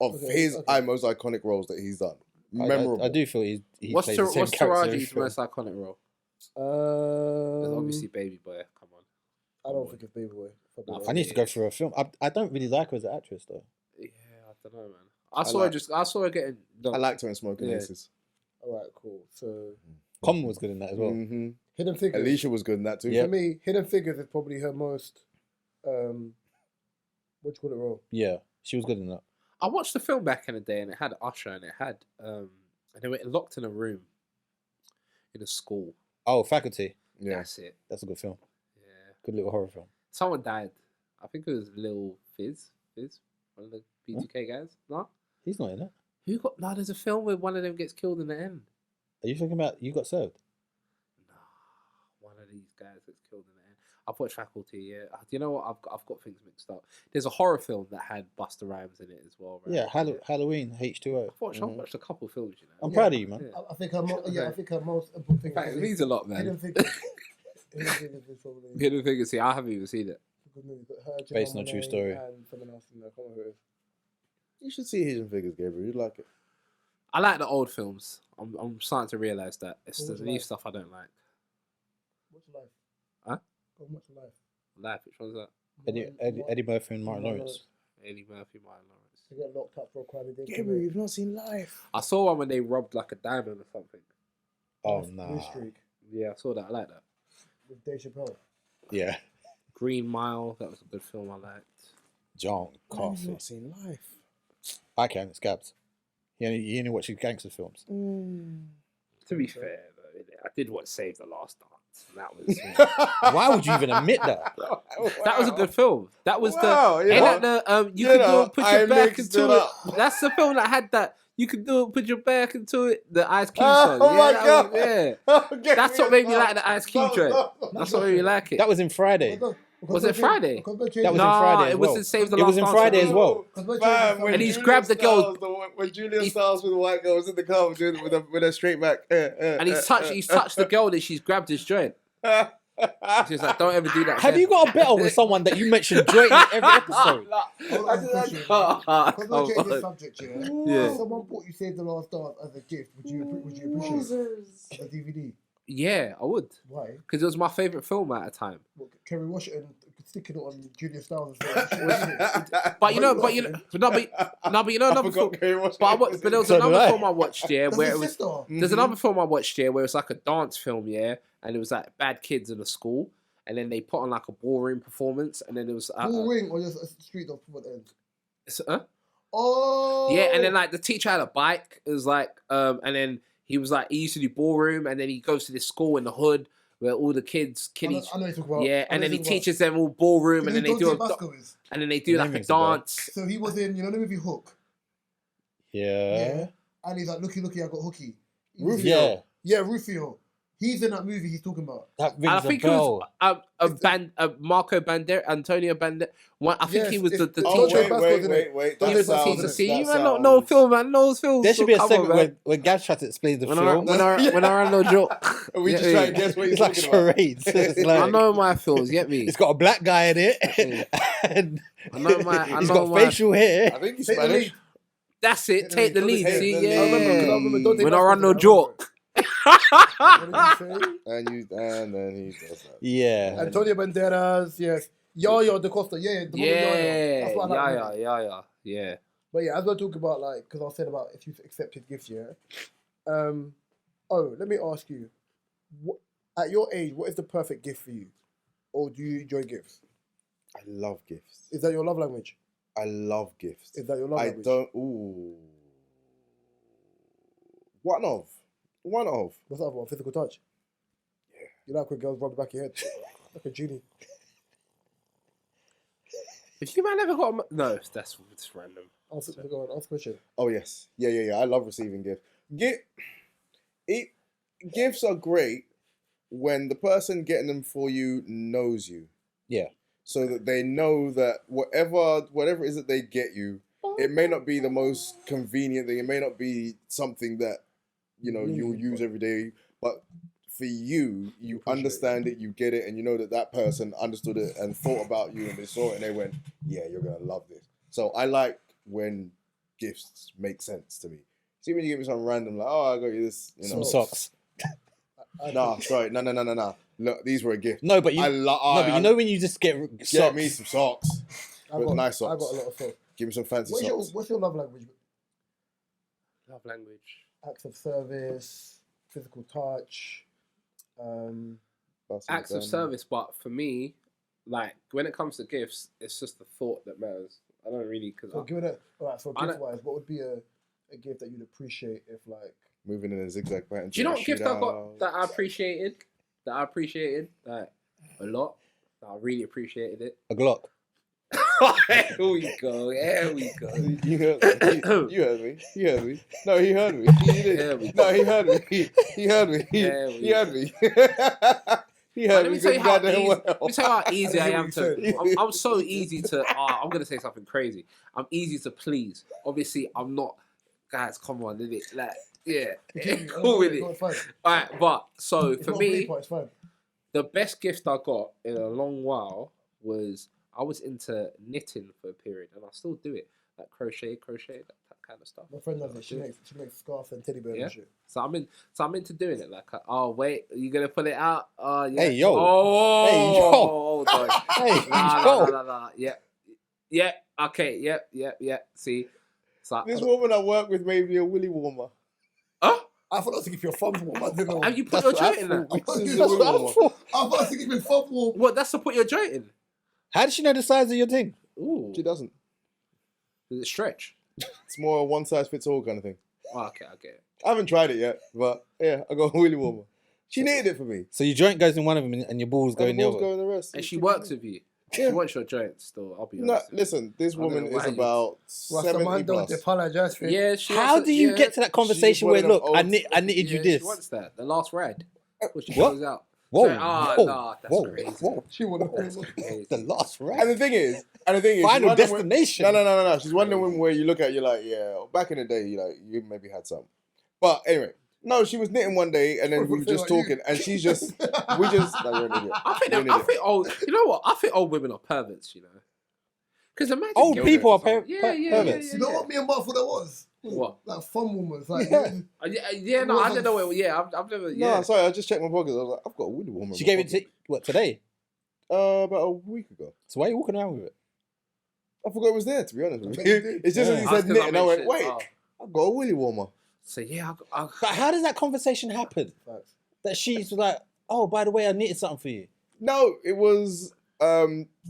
of his most iconic roles that he's done. Memorable. I do feel he What's plays the same what's character in every Taraji's film. most iconic role? There's obviously Baby Boy. Come on. I don't think it's Baby Boy. I need to go through a film. I don't really like her as an actress, though. Yeah, I don't know, man. I saw her getting. I liked her in Smoking Aces. All right, cool. So Common was good in that as well. Mm-hmm. Hidden Figures. Alicia was good in that too. Yeah. For me, Hidden Figures is probably her most. What you call it role? Yeah, she was good in that. I watched the film back in the day, and it had Usher, and it had and they were locked in a room in a school. Oh, Faculty. Yeah. That's it. That's a good film. Yeah. Good little horror film. Someone died. I think it was Lil Fizz, one of the BTK guys. No, He's not in it. who got? No, there's a film where one of them gets killed in the end. Are you talking about You Got Served? No, one of these guys gets killed in the end. I've watched Faculty. Yeah, you know what? I've got things mixed up. There's a horror film that had Busta Rhymes in it as well. Right? Yeah, Halloween, H2O. I've watched a couple films. You know, I'm proud of you, man. Yeah. I think her most important thing. In fact, it means a lot, man. Hidden Figures. Hidden Figures is probably. Hidden Figures. See, I haven't even seen it. Good movie, but her, Based on a Janelle true Monáe story. And someone else in there. I can't remember who it is. You should see Hidden Figures, Gabriel. You'd like it. I like the old films. I'm starting to realise that it's What the was new like? stuff I don't like. What's Life? Huh? Go What's Life? Life, which one's that? Eddie Murphy and Martin Lawrence. Eddie Murphy, Martin Lawrence. They get locked up for a crime they didn't Gabriel, commit. you've not seen Life. I saw one when they robbed like a diamond or something. Oh, Blue nah. Streak Yeah, I saw that. I like that. with Dave Chappelle. Yeah. Green Mile, that was a good film I liked. John You've Coffey. not seen Life. I can, it's Gabs. He only watches gangster films. To be fair, though, I did watch Save the Last Dance. And that was Why would you even admit that? that was a good film. That was Wow, the you ain't know, that the you you can know, do put I your back mixed into it it. up. That's the film that had that You can do it. Put your back into it. The Ice Cube Oh song. my that God. was- yeah. Okay, That's what made me like the Ice Cube joint. That's what made me like it. That was in Friday. Was it Friday? That was in Nah, Friday as it was well. in Save the It Last was in Dance. Friday as well. Fam, when And he's Julian grabbed the girl- Stiles, when Julian Stiles with the white girl was in the car with a straight back. And he's touched the girl that she's grabbed his joint. She's like, don't ever do that. Have you got a battle with someone that you mentioned joint in every episode? Because we're changing the subject, yeah. Yeah. If someone bought you Save the Last Dance as a gift, would you appreciate it? As a DVD? Yeah, I would. Why? Because it was my favourite film at the time. What, Kerry Washington sticking it on Julia Stiles. But you know, another film. But there was So did another I. film I watched, yeah, That's where his it was. sister. There's another film I watched, yeah, where it was like a dance film, yeah, and it was like bad kids in a school, and then they put on like a ballroom performance, and then it was Full ring or just a street off what ends? Oh yeah, and then like the teacher had a bike. It was like and then he was like he used to do ballroom, and then he goes to this school in the hood where all the kiddies, I know you're talking about. yeah, I and know then he you're talking teaches them all ballroom, about. and then they do and then they do The like name a rings a bell. dance. So he was in, you know the movie Hook? Yeah. And he's like, looky, I got hooky. Yeah. Yeah, Rufio. He's in that movie he's talking about. That And I rings a think it bell. was Marco Antonio Bandera. I think Yes, he was the it's- teacher. Oh, wait. Don't He do was the that teacher. sounds- See, that you man don't sounds- know film, man. Knows film. There should be a Come on, segment man. where Gav tries to explain the When film. I run no joke. We just try and guess what he's It's like talking about. charades. It's I like, know my films. Get me. it's got a black guy in it. And I know my. I he's know got my. facial hair. I think he's Take the Spanish. lead. That's it. Take the lead. Take See, the lead. yeah. I remember, don't take When I basketball, run no remember. joke. What did he say? And then he does that. Yeah. Antonio Banderas, yes. Yaya Da Costa, yeah. The woman Yaya. Yeah, That's what I like. yeah. But yeah, as I talk about, like, because I said about if you've accepted gifts, yeah. Let me ask you, at your age, what is the perfect gift for you? Or do you enjoy gifts? I love gifts. Is that your love language? I love gifts. Is that your love I language? don't. Ooh. One of. What's the other one? Physical touch? Yeah. You like when girls rub the back of your head? Like a genie. If you man ever got no, that's random. Ask a question. Oh yes, yeah. I love receiving gifts. Gifts are great when the person getting them for you knows you. Yeah. So that they know that whatever it is that they get you, it may not be the most convenient thing. It may not be something that you'll use every day, but for you understand it, you get it, and you know that person understood it and thought about you, and they saw it and they went, yeah, you're gonna love this. So I like when gifts make sense to me. See, when you give me something random, like, oh, I got you this, Some socks. No. Look, these were a gift. No, but you but you know when you just get get socks. me some socks. Nice socks. I got a lot of socks. Give me some fancy socks. What's your love language? Love language. Acts of service, physical touch. Acts of service, but for me, like when it comes to gifts, it's just the thought that matters. I don't really So give it a alright. So I gift wise, what would be a gift that you'd appreciate if like Moving in a zigzag pattern. Do you know what gift I got that I appreciated? Like a lot. I really appreciated it. A Glock. Here we go. You heard me. No, he heard me. He did. No, he heard me. He heard me. He heard me. He heard Let me. me tell you how easy, Well. let me tell you how easy I I am hear what you to. I'm so easy to. I'm gonna say something crazy. I'm easy to please. Obviously, I'm not. Guys, come on, is it? Like, yeah, cool with it. All right, but so for me, the best gift I got in a long while was I was into knitting for a period, and I still do it, like crochet, that kind of stuff. My friend does it. She makes scarves and teddy bears and shit. So I'm into doing it. Like, oh wait, are you gonna pull it out? Oh yeah. Hey, yo. Oh, Hey, yo. hold on. Hey, Nah. Yeah. Okay. Yeah. See. So, This woman I work with made me a willy warmer. huh? I thought I was thinking for your thumb warm. I didn't know. Have you put your joint in that? I thought This is you- a willy warmer. I thought I was thinking for thumb warm. What? That's to put your joint in. How does she know the size of your thing? Ooh. She doesn't. Does it stretch? It's more a one size fits all kind of thing. Oh, okay. I get it. I haven't tried it yet, but yeah, I got a willy warmer. She knitted it for me. So your joint goes in one of them and your balls go And in the the balls other. go in the rest. And she works with you. She wants your joints still, I'll be No, honest. listen, this I don't woman know is why you- about Well, 70 man don't plus. apologize for it. Yeah, she How wants do you get to that conversation one where, of them look, old- I knitted you She this? wants that. The last ride. When she What? goes out. Whoa, So, whoa, nah, that's whoa, crazy. whoa. She would have. Crazy. The last And right? the thing is, Final she's one of them destination. No. She's one of them where you look at, you're like, yeah. Back in the day, you maybe had some. But anyway, no, she was knitting one day, and then we were just talking, and she's just, we just. No, you're an idiot. I think old. You know what? I think old women are perverts. You know. Because imagine Old girls people are going to some- perverts. You know what me and Mark thought that was? What? Like fun moments. Like, Yeah. No, I don't know. I've never. No, Yeah. sorry, I just checked my pockets. I was like, I've got a Willy Woman. She gave it to, what, today? about a week ago. So why are you walking around with it? I forgot it was there, to be honest with I you. bet you did. It's just when Yeah. he That's said 'cause knit, I and I went, mentioned- wait, I've got a Willy Warmer. So yeah, But how does that conversation happen? Facts. That she's like, oh, by the way, I knitted something for you. No, it was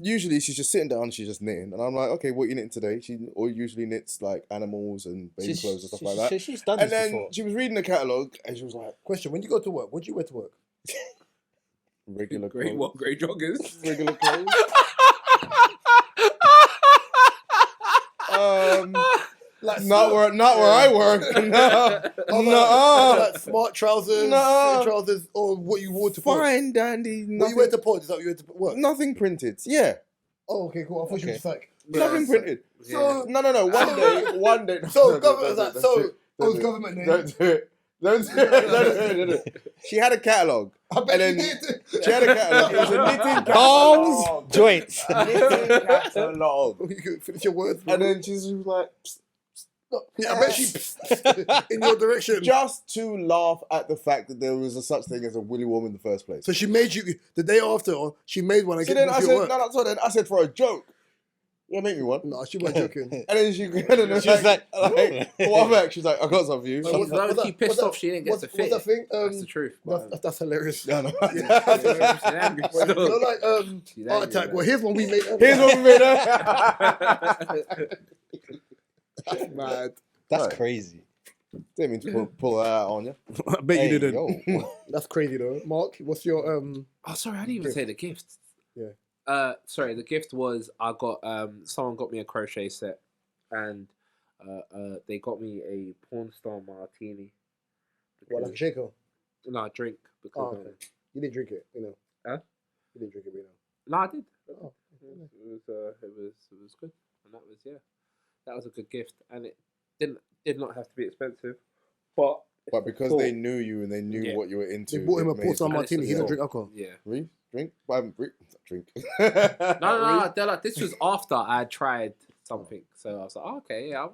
usually she's just sitting down, she's just knitting, and I'm like, okay, what are you knitting today? She usually knits like animals and baby clothes and stuff like that. She's done And this then before. she was reading the catalogue, and she was like, Question: when you go to work, what do you wear to work? regular grey clothes. what? Grey joggers. Regular clothes. Like not where I work. No. Like smart trousers, No. trousers, or what you wore to work. Fine, dandy. What you wear to pod? Is that what you wear to work? Nothing printed. Yeah. Oh, okay, cool. I thought you were just like. Nothing printed. So, No. One day. so government, like, so it was government name. Don't do it. Don't do it. She had a catalogue. I bet And you then did. she had a catalogue. It was a knitting Bombs, catalogue. joints. Knitting catalogue. You could finish your words. Bro. And then she was like, Yeah, I bet she in your direction. just to laugh at the fact that there was a such thing as a Willy Woman in the first place. So she made you the day after. She made one. So then I said, so then I said for a joke, yeah, make me one. No, she wasn't joking. And then she was She was like, what back? She's like, I got some for you. Like, She's low-key pissed off she didn't get to fit. What's that thing? That's the truth. but- That's hilarious. No. Yeah, that's hilarious. She's angry You know, still. like She's Heart angry, Attack. man. Well, here's one we made. Here's what we made her. That's mad. That's Right. crazy. Didn't mean to pull that out on you. I bet Hey, you didn't. yo. That's crazy though. Mark, what's your Oh, sorry, I didn't even Gift. say the gift. Yeah. Sorry, the gift was I got someone got me a crochet set, and they got me a porn star martini. what, like a shaker? No, drink because Oh, okay. You didn't drink it, you know. Huh? You didn't drink it, you know. no, I did. Oh, It was good, and that was a good gift, and it did not have to be expensive, but But because cool. they knew you and they knew Yeah. what you were into, They bought him a it made porcelain sense. martini. He Yeah. doesn't drink alcohol. yeah. Drink? Drink. No. They're like, this was after I had tried something, so I was like, oh, okay, yeah, I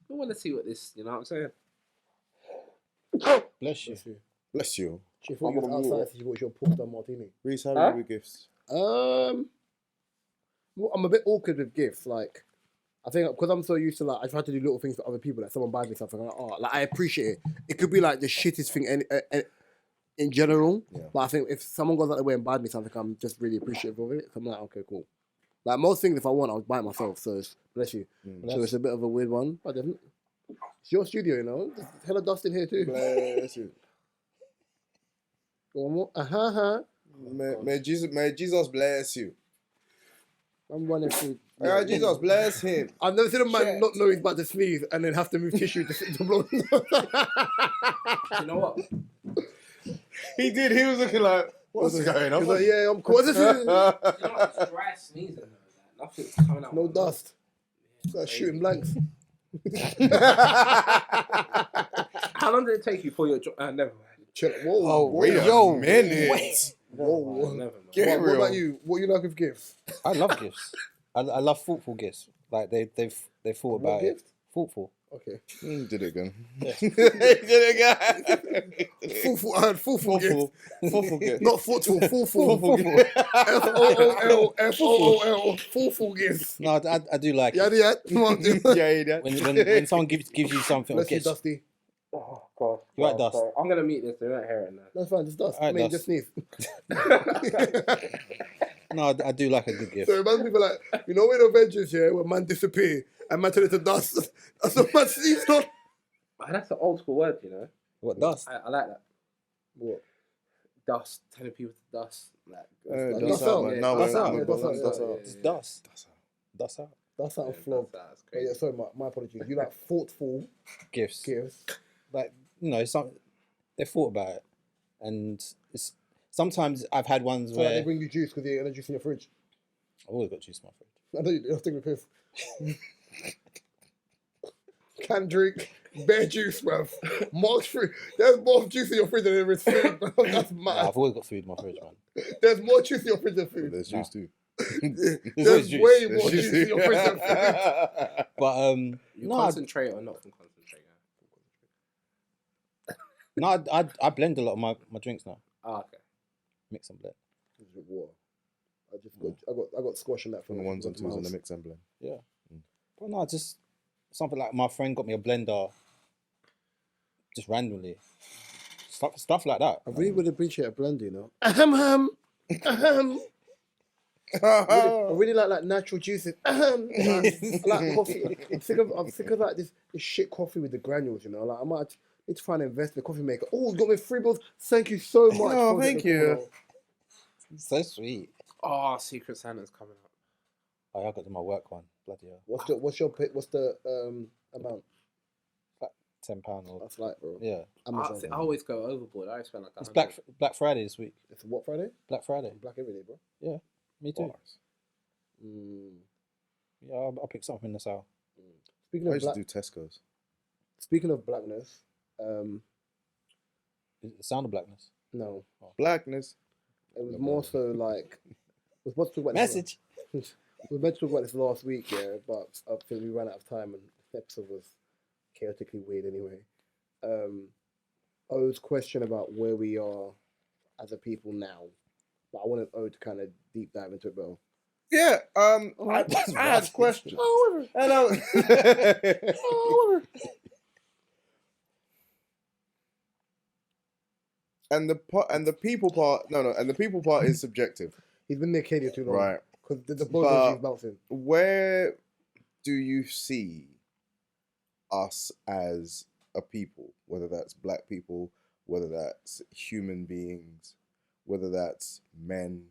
want to see what this, you know what I'm saying? Bless you. Bless you. She thought you was outside, so she bought your porcelain martini. Reese, how Huh? do you do gifts? Well, I'm a bit awkward with gifts. Like, I think because I'm so used to like, I try to do little things for other people. Like, someone buys me something, I'm like, oh, like I appreciate it. It could be like the shittest thing in general. Yeah. But I think if someone goes out of the way and buys me something, I'm just really appreciative of it. So I'm like, okay, cool. Like most things, if I want, I'll buy it myself. So it's, bless you. So it's a bit of a weird one. But then, it's your studio, you know. There's hella dust in here too. Bless you. One more. May Jesus bless you. I'm running through. Jesus bless him. I've never seen a man Shit. not know he's about to sneeze and then have to move tissue to blow. You know what? He did. He was looking like, what's going on? He's like, yeah, I'm cool. What's this? You know what? It's dry sneezing though. Like, nothing's coming out. No dust. Like shooting blanks. How long did it take you for your job? Never mind. Chill. Whoa. Oh, Wait a yo, minute. wait. Whoa. Never mind. Get What real. about you? What you like with gifts? I love gifts. I love thoughtful gifts. Like they thought What about gift? it. Thoughtful. Okay. Did it again. Yeah. He did it again. Full. I heard full gift. Full gift. Not footful. Full. F-O-O-L. Full gift. No, I do like Yeah, it. yeah. Come on, dude. Yeah, he did. When someone gives you something or Let's see, gets Dusty. Oh god. You like dust? Sorry. I'm gonna mute this. They won't hear it now. That's fine. Just dust. Alright, I mean, dust. just sneeze. no, I do like a good gift. So man, people like, you know, in Avengers, yeah, when man disappear and man turn into dust. That's what man sneezed on. Oh, that's an old school word, you know. What dust? I like that. What? dust, telling people to dust. Like, Dust out, man. yeah. No, Dust we're- out, we're yeah, both- dust out, dust yeah, out. It's dust. Dust out. That's out Yeah, of flow. that's But yeah, crazy. sorry, my apologies. You like thoughtful Gifts. gifts. Like, they thought about it. And it's sometimes I've had ones So like where they bring you juice because you got juice in your fridge. I've always got juice in my fridge. I know you do. I'm taking a piss. Can drink bare juice, bruv. Mark's free. There's more juice in your fridge than there is food, bruv. That's Nah, mad. I've always got food in my fridge, man. There's more juice in your fridge than food. There's juice too. There's juice. way There's more juice in your fridge than food. But You no, concentrate or not from concentrate? I blend a lot of my drinks now. Oh, okay. Mix and blend. Water. I got squash in that From from the ones and twos and the mix and blend. Yeah. But no, just something like my friend got me a blender just randomly. Stuff like that. I really would appreciate a blend, you know. Ahem. I really like natural juices. I like coffee. I'm sick of like this shit coffee with the granules, you know. Like I might need to find an invest in a coffee maker. Oh, you got me 3 bills. Thank you so much. Oh, for thank the you. call. So sweet. Oh, Secret Santa's coming up. Oh, I got to my work one. Bloody hell. What's the amount? £10 or That's like, bro. yeah. Amazon. I always go overboard. I spend like It's 100. Black Friday this week. It's what Friday? Black Friday. Black every day, bro. Yeah. Me too. Yeah, I'll pick something in the south. Speaking I of used black, to do Tesco's. speaking of blackness, Is it the sound of blackness? no, Blackness. it was more so like we were supposed to talk about this Message. we were meant to talk about this last week, yeah, but I think we ran out of time and the episode was chaotically weird anyway. O's question about where we are as a people now. But I wanted O to kind of deep dive into it, bro. Yeah. I had a question. Hello. And the people part. No. And the people part is subjective. He's been near Cadia too long. Right. Because the But- ball is bouncing. Where do you see us as a people? Whether that's black people, whether that's human beings, whether that's men.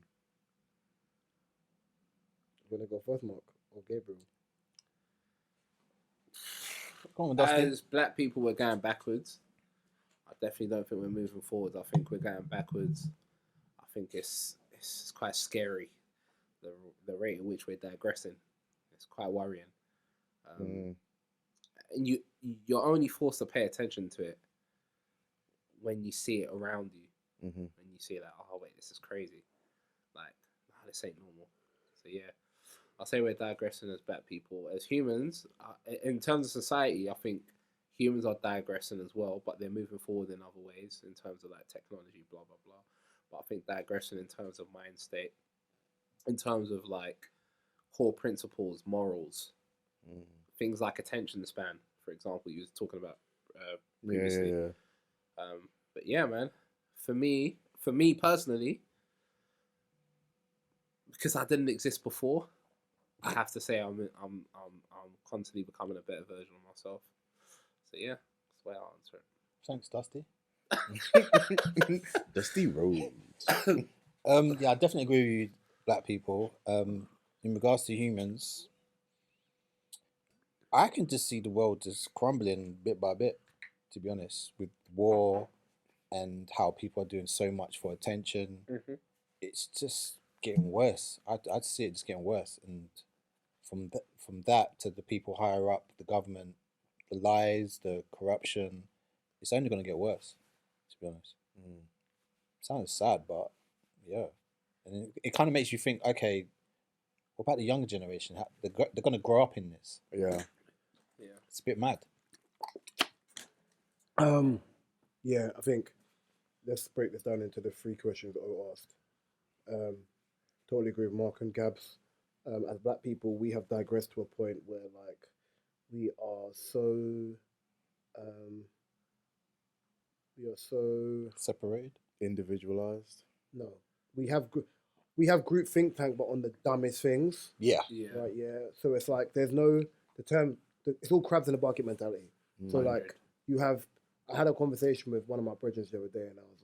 You want to go first, Mark? Or Gabriel? Come on, Dusty. As black people, we're going backwards. I definitely don't think we're moving forward. I think we're going backwards. I think it's quite scary. The rate at which we're digressing. It's quite worrying. And you're only forced to pay attention to it when you see it around you. Mm-hmm. And you see like, oh wait, this is crazy. Like, nah, this ain't normal. So yeah, I'll say we're digressing as black people. As humans, in terms of society, I think humans are digressing as well, but they're moving forward in other ways in terms of like technology, blah blah blah. But I think digressing in terms of mind state, in terms of like core principles, morals, things like attention span, for example, you were talking about previously. Yeah. But yeah, man, for me personally, because I didn't exist before, I have to say I'm constantly becoming a better version of myself. So yeah, that's the way I'll answer it. Thanks, Dusty. Dusty Rhodes. Yeah, I definitely agree with you, black people. In regards to humans, I can just see the world just crumbling bit by bit, to be honest, with war and how people are doing so much for attention. Mm-hmm. It's just getting worse. I'd see it just getting worse. And from that to the people higher up, the government, the lies, the corruption, it's only going to get worse, to be honest. Sounds sad, but yeah. And it kind of makes you think, okay, what about the younger generation? They're going to grow up in this. Yeah. It's a bit mad. Yeah, I think let's break this down into the 3 questions that I asked. Totally agree with Mark and Gabs. As black people, we have digressed to a point where like we are so Separated. Individualized. no. We have group think tank, but on the dumbest things. Yeah. Right, yeah. So it's like there's no it's all crabs in a bucket mentality. So like I had a conversation with one of my brothers the other day, and I was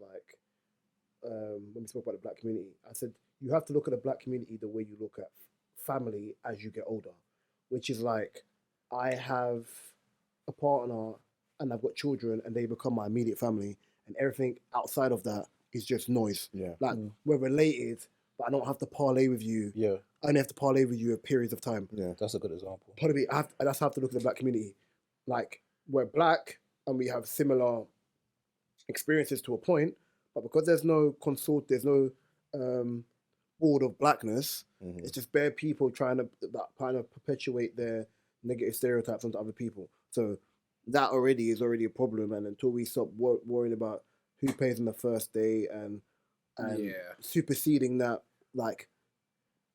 when we spoke about the black community. I said you have to look at the black community the way you look at family as you get older, which is like I have a partner and I've got children and they become my immediate family, and everything outside of that is just noise. Yeah. Like we're related, but I don't have to parlay with you. Yeah, I only have to parlay with you at periods of time. Yeah. that's a good example. Probably that's how I have to look at the black community. Like we're black and we have similar experiences to a point, but because there's no there's no board of blackness, it's just bare people trying to kind of perpetuate their negative stereotypes onto other people. So that is already a problem. And until we stop worrying about who pays on the first day and superseding that, like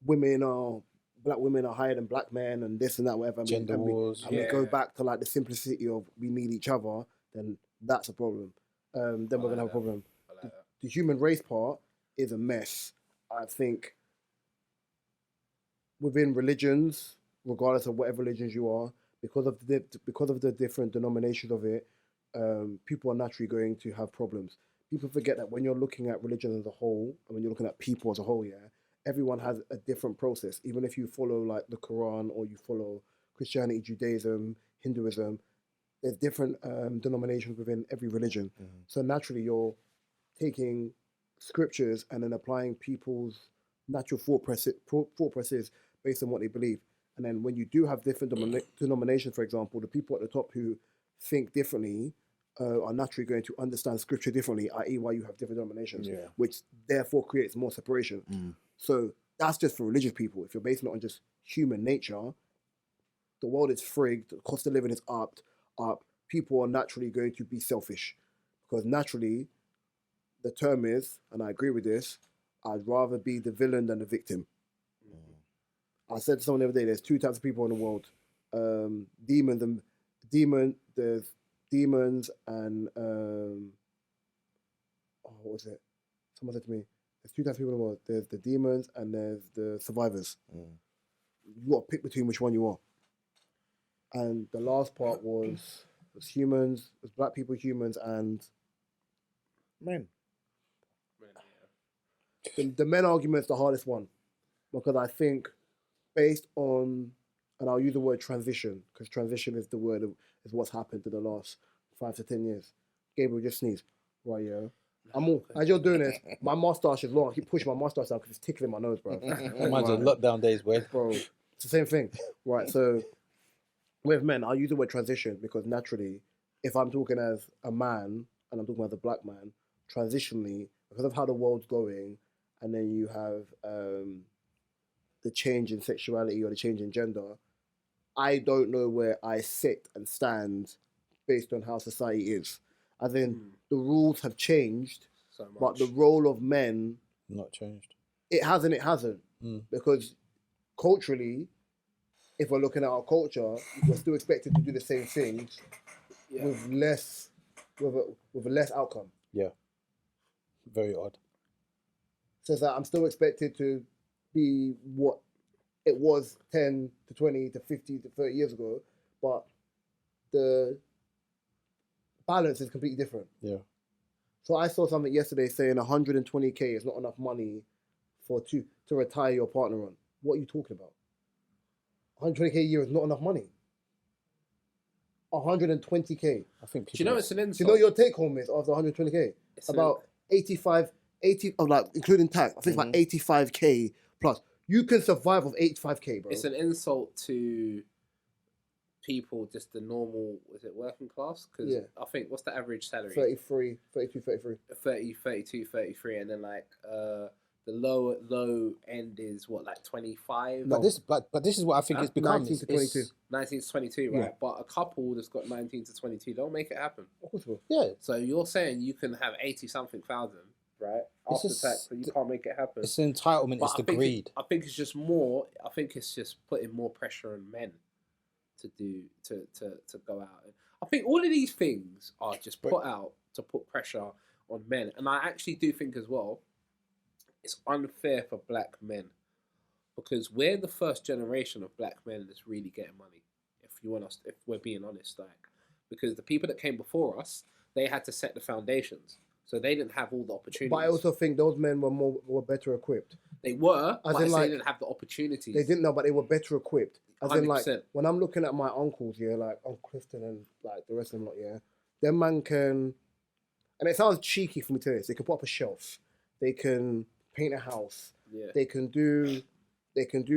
black women are higher than black men and this and that, whatever. Gender wars. We go back to like the simplicity of we need each other, then that's a problem. Then we're gonna have a problem. The human race part is a mess. I think within religions, regardless of whatever religions you are, because of the different denominations of it, people are naturally going to have problems. People forget that when you're looking at religion as a whole, and when you're looking at people as a whole, everyone has a different process. Even if you follow like the Quran or you follow Christianity, Judaism, Hinduism, there's different denominations within every religion. So naturally, you're taking scriptures and then applying people's natural thought processes based on what they believe. And then when you do have different denominations, for example, the people at the top who think differently are naturally going to understand scripture differently, i.e. why you have different denominations, which therefore creates more separation. So that's just for religious people. If you're basing it on just human nature, the world is frigged, the cost of living is up, people are naturally going to be selfish. Because naturally, the term is, and I agree with this, I'd rather be the villain than the victim. I said to someone the other day, there's two types of people in the world. There's demons and, what was it? Someone said to me, there's two types of people in the world. There's the demons and there's the survivors. You got to pick between which one you are. And the last part was humans, was black people, humans, and Men. the men argument's the hardest one, because I think based on, and I'll use the word transition, because transition is the word is what's happened to the last 5 to 10 years. Gabriel, just sneeze. Right, yeah. As you're doing this, my mustache is long. I keep pushing my mustache out because it's tickling my nose, bro. Mine's on lockdown days, boy. Bro, it's the same thing. Right, so with men, I'll use the word transition because naturally, if I'm talking as a man and I'm talking as a black man, transitionally, because of how the world's going, and then you have the change in sexuality or the change in gender, I don't know where I sit and stand based on how society is. As in, the rules have changed, So much. but the role of men, Not changed. it hasn't. Because culturally, if we're looking at our culture, we're still expected to do the same things with a less outcome. Yeah. Very odd. So it's like I'm still expected to be what it was 10 to 20 to 50 to 30 years ago, but the balance is completely different. Yeah. So I saw something yesterday saying 120k is not enough money to retire your partner on. What are you talking about? 120k a year is not enough money. 120k. I think Do you know it's an Do insult? you know what your take home is after 120k? It's about 80, like including tax. I think it's about 85k plus. You can survive with 85k, bro. It's an insult to people, just the normal, is it working class? Because I think, what's the average salary? 33, 32, 33. 30, 32, 33, and then like the low end is what, like 25? But this is what I think it's become. 19 to 22. 19 to 22, right? But a couple that's got 19 to 22 don't make it happen. Of course, bro. Yeah. So you're saying you can have 80-something thousand, right? It's After just- tax, but you can't make it happen. It's an entitlement. But It's the I think greed. I think it's just more. I think it's just putting more pressure on men to go out. I think all of these things are just put out to put pressure on men, and I actually do think as well, it's unfair for black men because we're the first generation of black men that's really getting money. If we're being honest, like, because the people that came before us, they had to set the foundations. So they didn't have all the opportunities. But I also think those men were better equipped. They were, As but in, they like, didn't have the opportunities. They didn't know, but they were better equipped. As in, like, 100%. when I'm looking at my uncles, yeah, like Uncle Clifton and like the rest of them, lot, yeah, them man can, and it sounds cheeky for me to say this, they can put up a shelf, they can paint a house, Yeah. they can do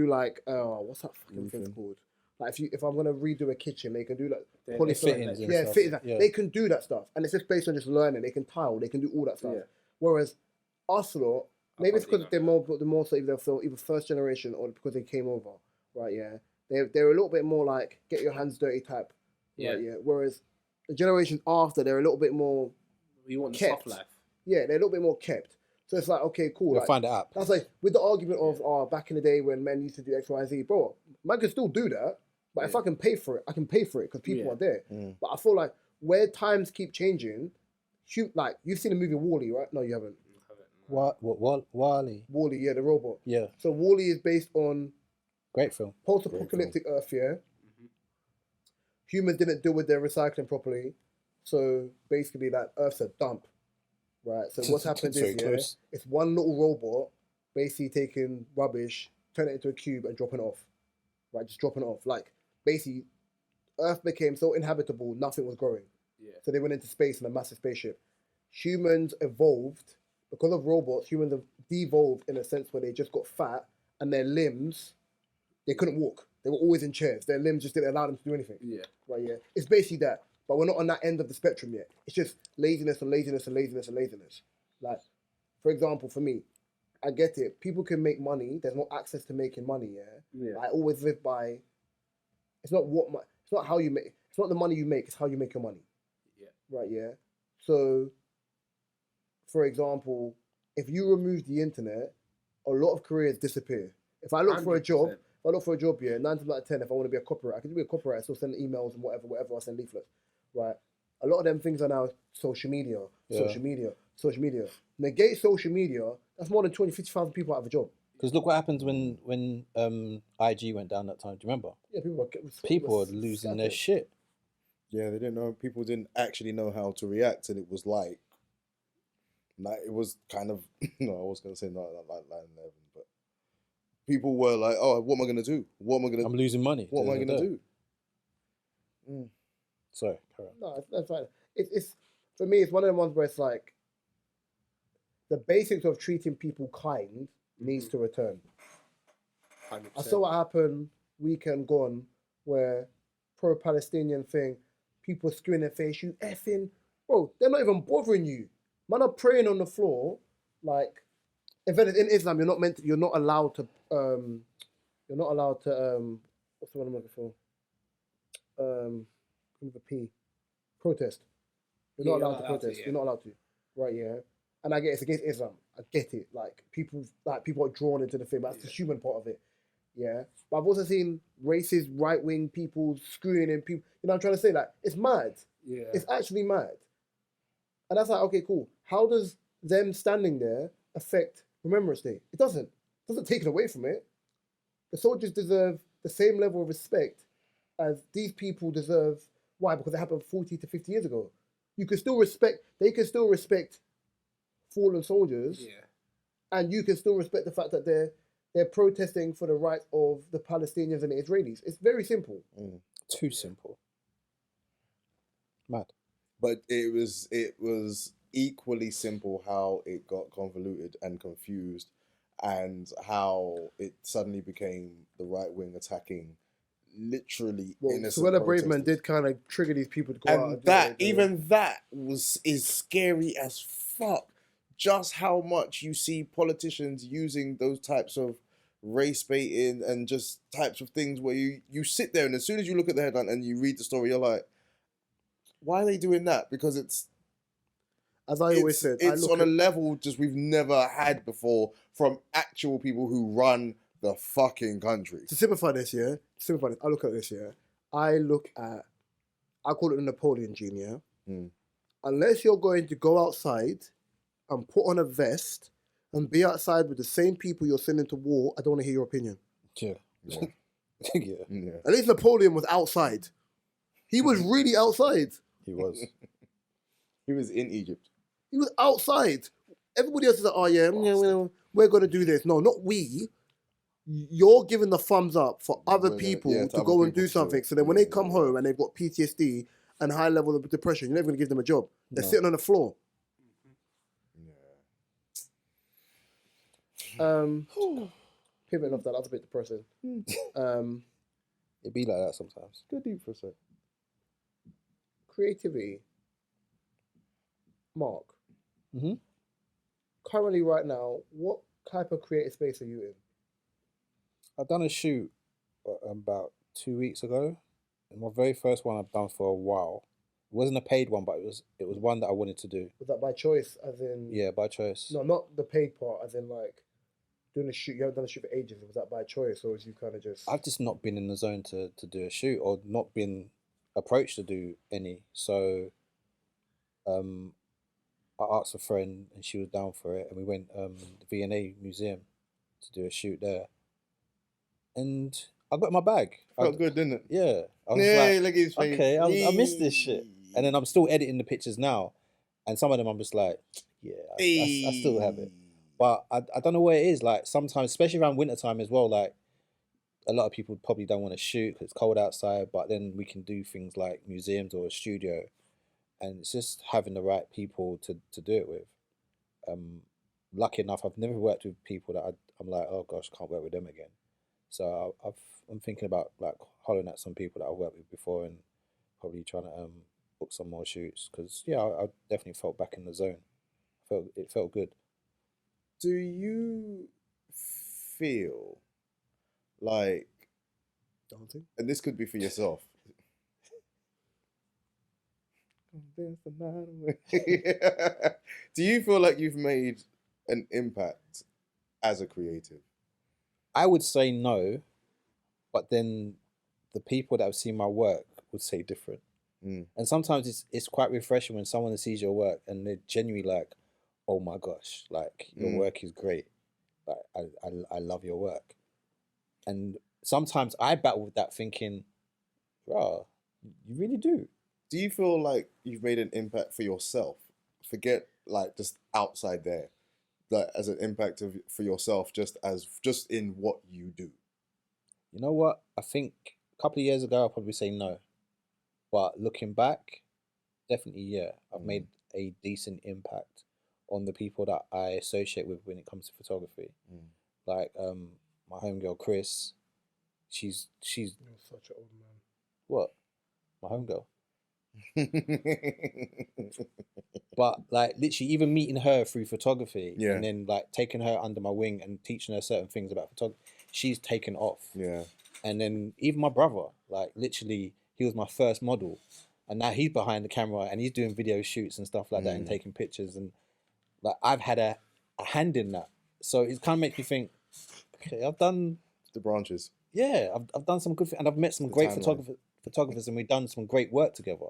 like, what's that fucking thing called? Like if I'm gonna redo a kitchen, they can do like fittings and stuff. fittings. Yeah. They can do that stuff, and it's just based on just learning. They can tile, they can do all that stuff. Yeah. Whereas us lot, maybe it's can't because they're more so either first generation or because they came over, right? Yeah, they're a little bit more like get your hands dirty type, right? Yeah. Whereas the generations after, they're a little bit more. You want the kept. soft life. Yeah, they're a little bit more kept. So it's like, okay, cool. We'll like, find it out. That's like with the argument of back in the day when men used to do X, Y, and Z, bro. Man can still do that, but if I can pay for it, I can pay for it because people are there. But I feel like where times keep changing, like you've seen the movie Wall-E, right? No, you haven't. What? Wall-E? Wall-E, yeah, the robot. Yeah. So Wall-E is based on Great film. post-apocalyptic Earth, yeah. Humans didn't deal with their recycling properly, so basically, like Earth's a dump, right? So what's happened is, it's one little robot basically taking rubbish, turning it into a cube and dropping it off, right? Just dropping it off. Like basically, Earth became so inhabitable, nothing was growing. Yeah. So they went into space in a massive spaceship. Humans evolved because of robots. Humans have devolved in a sense where they just got fat and their limbs, they couldn't walk. They were always in chairs. Their limbs just didn't allow them to do anything. Yeah. Right, yeah. It's basically that. But we're not on that end of the spectrum yet. It's just laziness and laziness and laziness and laziness. Like, for example, for me, I get it. People can make money. There's more access to making money, yeah? I always live by, it's not how you make, it's not the money you make, it's how you make your money. Yeah. Right, yeah? So, for example, if you remove the internet, a lot of careers disappear. If I look for a job, 9 times out of 10, if I want to be a copywriter, I can be a copywriter, still send emails and whatever, I send leaflets, right? A lot of them things are now social media. Negate social media, that's more than 20, 50,000 people out of a job. Because look what happens when IG went down that time. Do you remember? Yeah, people were losing their shit. Yeah, they didn't know. People didn't actually know how to react, and it was like it was kind of no. I was gonna say not like 9/11, but people were like, "Oh, what am I gonna do? I'm losing money. What am I gonna do?" Sorry, carry on. No, that's fine. It's for me. It's one of the ones where it's like the basics of treating people kind needs to return. 100%. I saw what happened weekend gone where pro-Palestinian thing, people screwing their face, you effing, bro, they're not even bothering you. Man are praying on the floor, like, in fact, in Islam, you're not allowed to, what's the one I'm looking for? With a P. Protest. You're not allowed to protest. You're not allowed to. Right, yeah. And I get it's against Islam. I get it. Like people are drawn into the thing, but that's the human part of it. Yeah. But I've also seen racist, right-wing people screwing in people. You know what I'm trying to say? Like, it's mad. Yeah. It's actually mad. And that's like, okay, cool. How does them standing there affect Remembrance Day? It doesn't. It doesn't take it away from it. The soldiers deserve the same level of respect as these people deserve. Why? Because it happened 40 to 50 years ago. They can still respect fallen soldiers. Yeah. And you can still respect the fact that they're protesting for the rights of the Palestinians and the Israelis. It's very simple. Too simple. Mad. But it was equally simple how it got convoluted and confused, and how it suddenly became the right wing attacking literally innocent Suella Braverman protesters. did kind of trigger these people to go out. And that is scary as fuck. Just how much you see politicians using those types of race baiting and just types of things where you sit there and as soon as you look at the headline and you read the story, you're like, why are they doing that? Because it's, as I always said, it's on a level just we've never had before from actual people who run the fucking country. To simplify this, I look at this, I call it the Napoleon gene, yeah? Unless you're going to go outside and put on a vest and be outside with the same people you're sending to war, I don't want to hear your opinion. Yeah. Yeah. At least Napoleon was outside. He was really outside. He was. He was in Egypt. He was outside. Everybody else is like, oh yeah, we're gonna do this. No, not we. You're giving the thumbs up for other people to go and do something. So then when they come home and they've got PTSD and high level of depression, you're never gonna give them a job. They're sitting on the floor. Pivoting off that, that's a bit depressing. It be like that sometimes. Go deep for a sec. Creativity. Mark. Mm-hmm. Currently, right now, what type of creative space are you in? I've done a shoot about 2 weeks ago. And my very first one I've done for a while. It wasn't a paid one, but it was one that I wanted to do. Was that by choice, as in? Yeah, by choice. No, not the paid part, as in like doing a shoot. You haven't done a shoot for ages. Was that by choice, or was you kind of just? I've just not been in the zone to do a shoot, or not been approached to do any. So, I asked a friend, and she was down for it, and we went the V&A Museum to do a shoot there. And I got my bag. Felt good, didn't it? Yeah. I was Yeah, look at his face. okay, I missed this shit. And then I'm still editing the pictures now. And some of them I'm just like, yeah, I still have it. But I don't know where it is. Like sometimes, especially around winter time as well, like a lot of people probably don't want to shoot because it's cold outside, but then we can do things like museums or a studio. And it's just having the right people to do it with. Lucky enough, I've never worked with people that I'm like, oh gosh, can't work with them again. So I'm thinking about like hollering at some people that I've worked with before and probably trying to book some more shoots because I definitely felt back in the zone. It felt good. Do you feel like, and this could be for yourself, do you feel like you've made an impact as a creative? I would say no, but then the people that have seen my work would say different. And sometimes it's quite refreshing when someone sees your work and they're genuinely like, oh my gosh, like your work is great. Like I love your work. And sometimes I battle with that thinking, bro, you really do. Do you feel like you've made an impact for yourself? Forget like just outside there. Like as an impact for yourself, just in what you do. You know what? I think a couple of years ago I'll probably say no, but looking back, definitely yeah. I've made a decent impact on the people that I associate with when it comes to photography. Like my homegirl Chris, she's You're such an old man. What? My homegirl. But like literally even meeting her through photography and then like taking her under my wing and teaching her certain things about photography, she's taken off. And then even my brother, like literally he was my first model and now he's behind the camera and he's doing video shoots and stuff like that and taking pictures, and like I've had a hand in that. So it kind of makes me think, okay, I've done the branches. Yeah, I've done some good things and I've met some great photographers and we've done some great work together.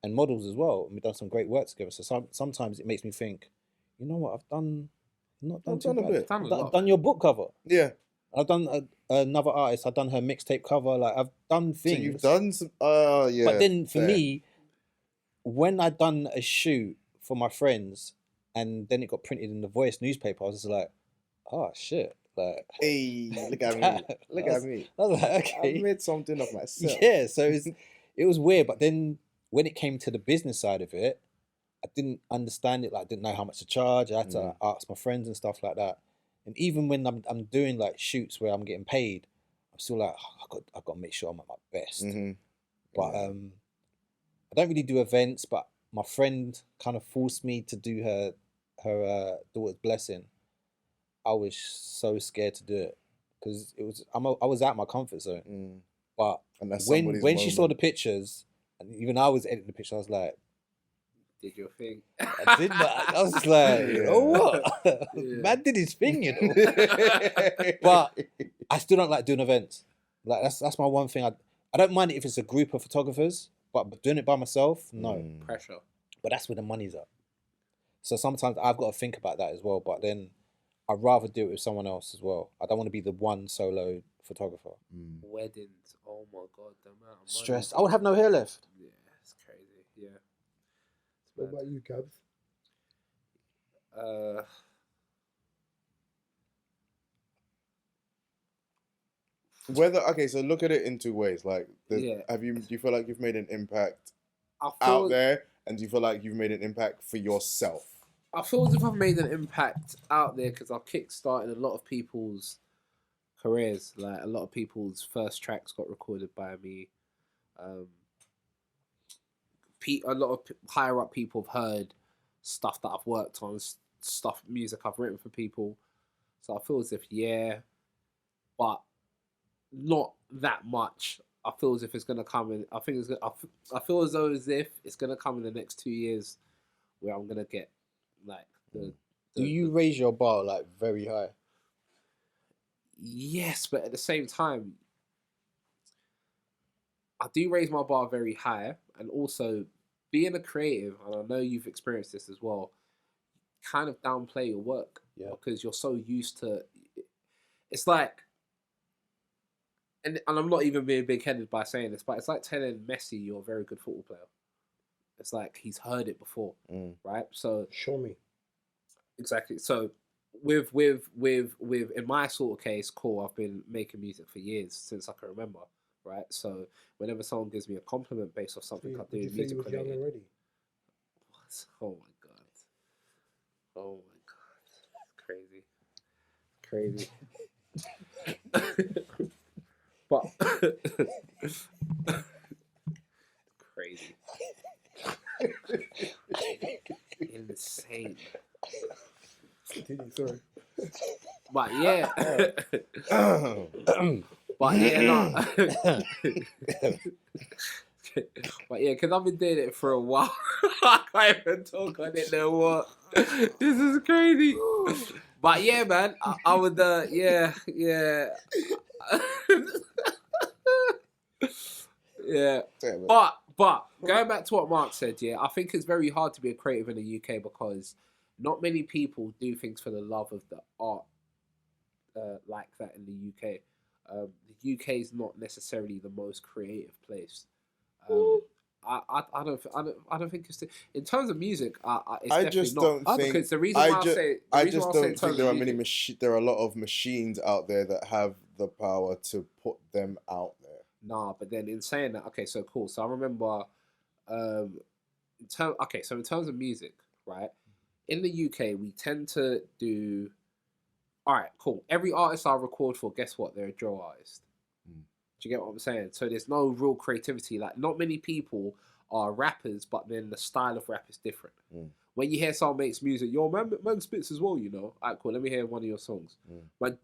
And models as well. And we've done some great work together. So sometimes it makes me think, you know what, I've done a bit. I've done your book cover. Yeah. I've done another artist. I've done her mixtape cover. Like I've done things. So you've done some. Yeah. But then for me, when I done a shoot for my friends, and then it got printed in the Voice newspaper, I was just like, oh shit! Like, hey, look at me! Look at me! I was like, okay, I made something of myself. Yeah. So it was weird. But then when it came to the business side of it, I didn't understand it. Like, I didn't know how much to charge. I had to ask my friends and stuff like that. And even when I'm doing like shoots where I'm getting paid, I'm still like, oh, I've got to make sure I'm at my best. But I don't really do events. But my friend kind of forced me to do her daughter's blessing. I was so scared to do it because I was out my comfort zone. But when she saw the pictures, and even I was editing the picture, I was like, did your thing. I did that. I was like, you know what? Man did his thing, you know. But I still don't like doing events. Like that's my one thing. I don't mind it if it's a group of photographers, but doing it by myself, no. Pressure. But that's where the money's at. So sometimes I've got to think about that as well. But then I'd rather do it with someone else as well. I don't want to be the one solo photographer. Weddings. Oh my God, the amount of money. Stressed. I would have no hair left. Yeah, it's crazy. Yeah. What about you, Cabs? So look at it in two ways. Like, Yeah. do you feel like you've made an impact I out feel there, and do you feel like you've made an impact for yourself? I feel as if I've made an impact out there because I've kickstarted a lot of people's careers. Like a lot of people's first tracks got recorded by me. A lot of higher up people have heard stuff that I've worked on, music I've written for people. So I feel as if but not that much. I feel as if it's gonna come in. I feel as if it's gonna come in the next 2 years, where I'm gonna get like the. Do you raise your bar like very high? Yes, but at the same time, I do raise my bar very high, and also being a creative, and I know you've experienced this as well, kind of downplay your work because you're so used to. It's like, and I'm not even being big-headed by saying this, but it's like telling Messi you're a very good football player. It's like he's heard it before, right? So show me. Exactly. So with in my sort of case, I've been making music for years, since I can remember, right? So whenever someone gives me a compliment based off something I do in music related, already? oh my god, oh my god, crazy. But crazy, insane. Sorry. But yeah, but yeah, no. But yeah, because I've been doing it for a while. I can't even talk on it no more. This is crazy. But yeah, man, I would, yeah. Yeah. But going back to what Mark said, I think it's very hard to be a creative in the UK because not many people do things for the love of the art like that in the UK. The UK is not necessarily the most creative place. I don't think it's in terms of music. It's I definitely just not. don't think. Because the reason why I just don't think there are many there are a lot of machines out there that have the power to put them out there. Nah, but then in saying that, okay, so cool. So I remember, in terms of music, right? In the UK, we tend to do. All right, cool. Every artist I record for, guess what? They're a drill artist. Do you get what I'm saying? So there's no real creativity. Like, not many people are rappers, but then the style of rap is different. When you hear someone makes music, yo, man spits as well, you know. All right, cool. Let me hear one of your songs. Man,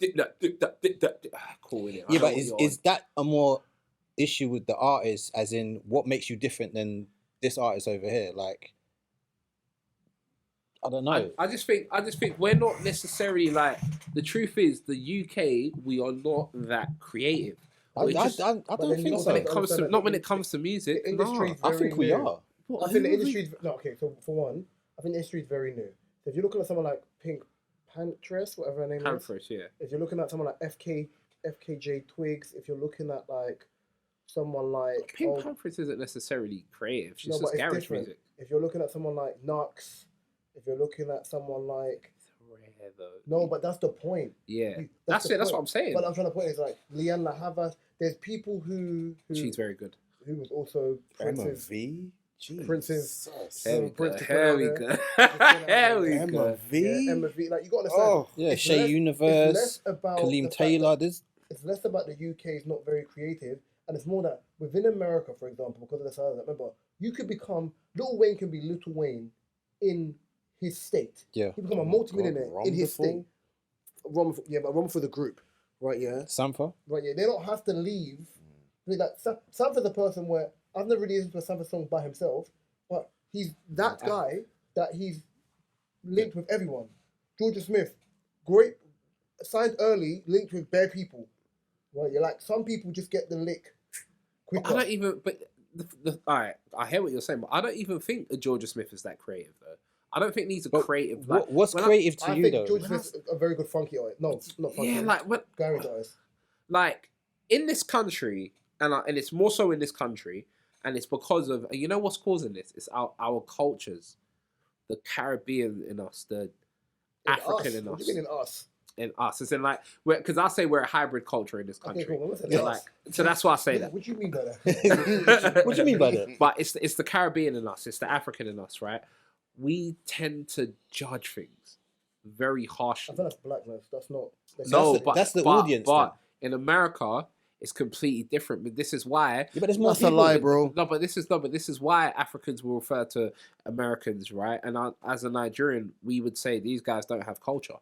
cool, innit? Yeah, but is that a more issue with the artist, as in what makes you different than this artist over here? Like, I don't know. I just think we're not necessarily like. The truth is, the UK, we are not that creative. I don't think so. Not when it comes to music. I think we are. I think the industry. No, okay. So for one, I think the industry is very new. So if you're looking at someone like Pink Pantress, whatever her name is, if you're looking at someone like FKJ Twigs, if you're looking at like someone like Pink Pantress isn't necessarily creative. She's just garage music. If you're looking at someone like Nux, if you're looking at someone like rare though. No, but that's the point. Yeah, that's it. That's what I'm saying. But I'm trying to point is like Leanne La Havas. There's people who she's very good. Who was also Prince's. Prince's. Here we go. Emma V. Emma V. Like you got to understand. Oh, yeah. Shay Universe. Kaleem Taylor. It's less about the UK is not very creative, and it's more that within America, for example, because of the size of that. Remember, you could become Lil Wayne can be Little Wayne in his state. Yeah. He become a multimillionaire in his state. But for the group. Right, yeah. Sampha? Right, yeah. They don't have to leave. Like, Sampha's a person where I've never really listened to a Sampha song by himself, but he's that guy that he's linked with everyone. Georgia Smith, great, signed early, linked with bare people. Right, you're like, some people just get the lick quicker. I don't even, all right, I hear what you're saying, but I don't even think Georgia Smith is that creative, though. I don't think these are creative. Like, what's creative to you, though? I think George Smith's a very good funky artist. No, not funky. Yeah, like what? Garage artist. Like in this country, and it's more so in this country, and it's because of what's causing this? It's our cultures, the Caribbean in us, the African us? in What do us. you mean in us? In us. It's in like, because I say we're a hybrid culture in this country. Okay, cool. So, like, so that's why I say that. What do you mean by that? What do you mean by that? But it's the Caribbean in us. It's the African in us, right? We tend to judge things very I harshly. feel that's blackness. That's not. No, that's the but, audience. But in America, it's completely different. But this is why. Yeah, but there's more That's a people. lie, bro. But this is why Africans will refer to Americans, right? And as a Nigerian, we would say these guys don't have culture.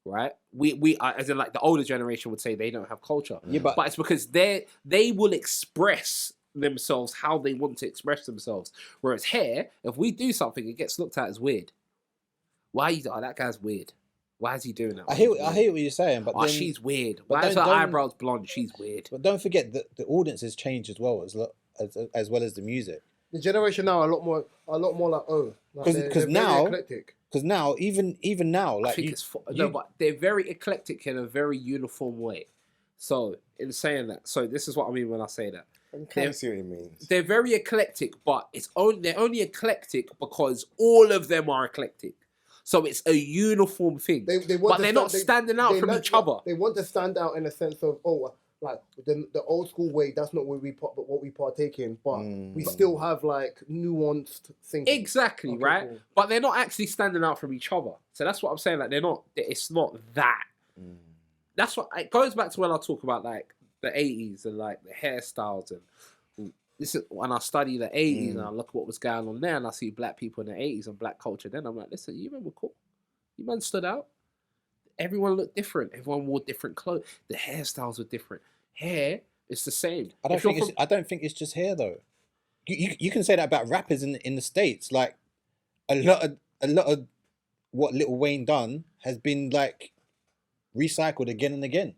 Right, we as in like the older generation would say they don't have culture. Yeah, but But it's because they will express themselves how they want to express themselves. Whereas here, if we do something, it gets looked at as weird. Why you? Oh, that guy's weird. Why is he doing that? I hear what you're saying, but Oh, then, she's weird. but Why is her don't- eyebrows blonde? She's weird. But don't forget that the audience has changed as well as well as the music. The generation now are a lot more like Because they're now- very eclectic. Because now, even now, I like think no, but they're very eclectic in a very uniform way. So in saying that, so this is what I mean when I say that. I can kind of see what he means. They're very eclectic, but they're only eclectic because all of them are eclectic. So it's a uniform thing. They want but to they're not standing out from each other. They want to stand out in a sense of like the old school way. That's not what we partake in, but we still have like nuanced thinking. Exactly, Okay, right? cool. But they're not actually standing out from each other. So that's what I'm saying. Like it's not that. That's what it goes back to when I talk about like the 80s and like the hairstyles and this is when I study the 80s and I look at what was going on there and I see black people in the 80s and black culture. Then I'm like, listen, you remember cool? You man stood out. Everyone looked different. Everyone wore different clothes. The hairstyles were different. Hair, it's the same. I don't think it's just hair though. You can say that about rappers in the States. Like a lot of what Lil Wayne done has been like recycled again and again.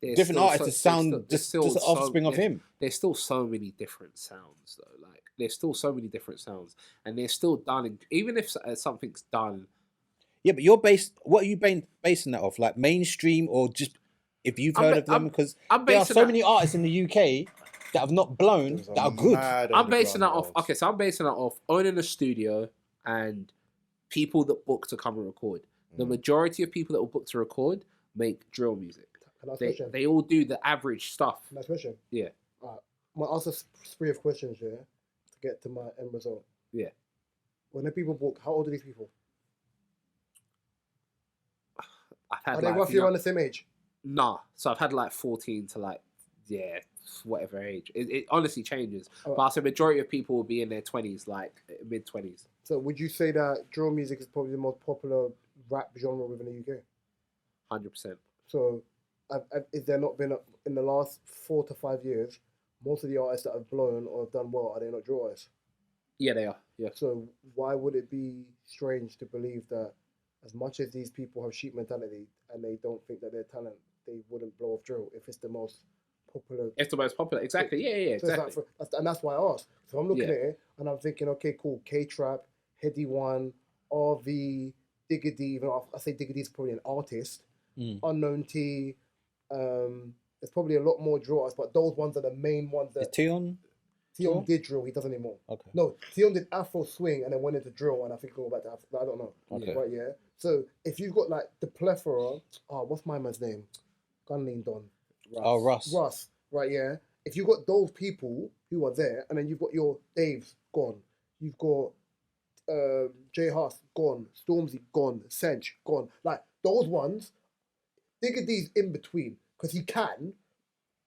Different artists sound just offspring of him. There's still so many different sounds though. Like there's still so many different sounds, and they're still done. Even if something's done. Yeah, but what are you basing that off? Like mainstream or just if you've heard of them? Because there are so many artists in the UK that have not blown that are good. I'm basing that off. Okay, so I'm basing that off owning a studio and people that book to come and record. The majority of people that will book to record make drill music. They all do the average stuff. Next question. Yeah. I'm gonna ask a spree of questions here to get to my end result. Yeah. When the people book, how old are these people? I've had Are they roughly around the same age? Nah. So I've had like 14 to like, whatever age. It honestly changes. But I'll say majority of people will be in their 20s, like mid-20s. So would you say that drill music is probably the most popular rap genre within the UK? 100%. So is there not been, in the last 4 to 5 years, most of the artists that have blown or have done well, are they not drill artists? Yeah, they are. Yeah. So why would it be strange to believe that as much as these people have sheep mentality and they don't think that they're talent, they wouldn't blow off drill if it's the most popular? It's the most popular. Exactly. Yeah, So exactly. and that's why I asked. So I'm looking at it and I'm thinking, okay, cool. K-Trap, Heady One, RV, Digga D. Even I say Digga D is probably an artist. Unknown T. There's probably a lot more drill artists, but those ones are the main ones that. Is Tion? Tion did drill. He doesn't anymore. Okay. No, Tion did Afro swing and then went into drill, and I think he'll go back to Afro. I don't know. Okay. Right? Yeah. So if you've got like the plethora, what's my man's name? Gunlean Don. Russ. Russ. Right. Yeah. If you've got those people who are there, and then you've got your Dave's gone, you've got Jay Huss gone, Stormzy gone, Sench gone. Like those ones, Digga D's in between because he can,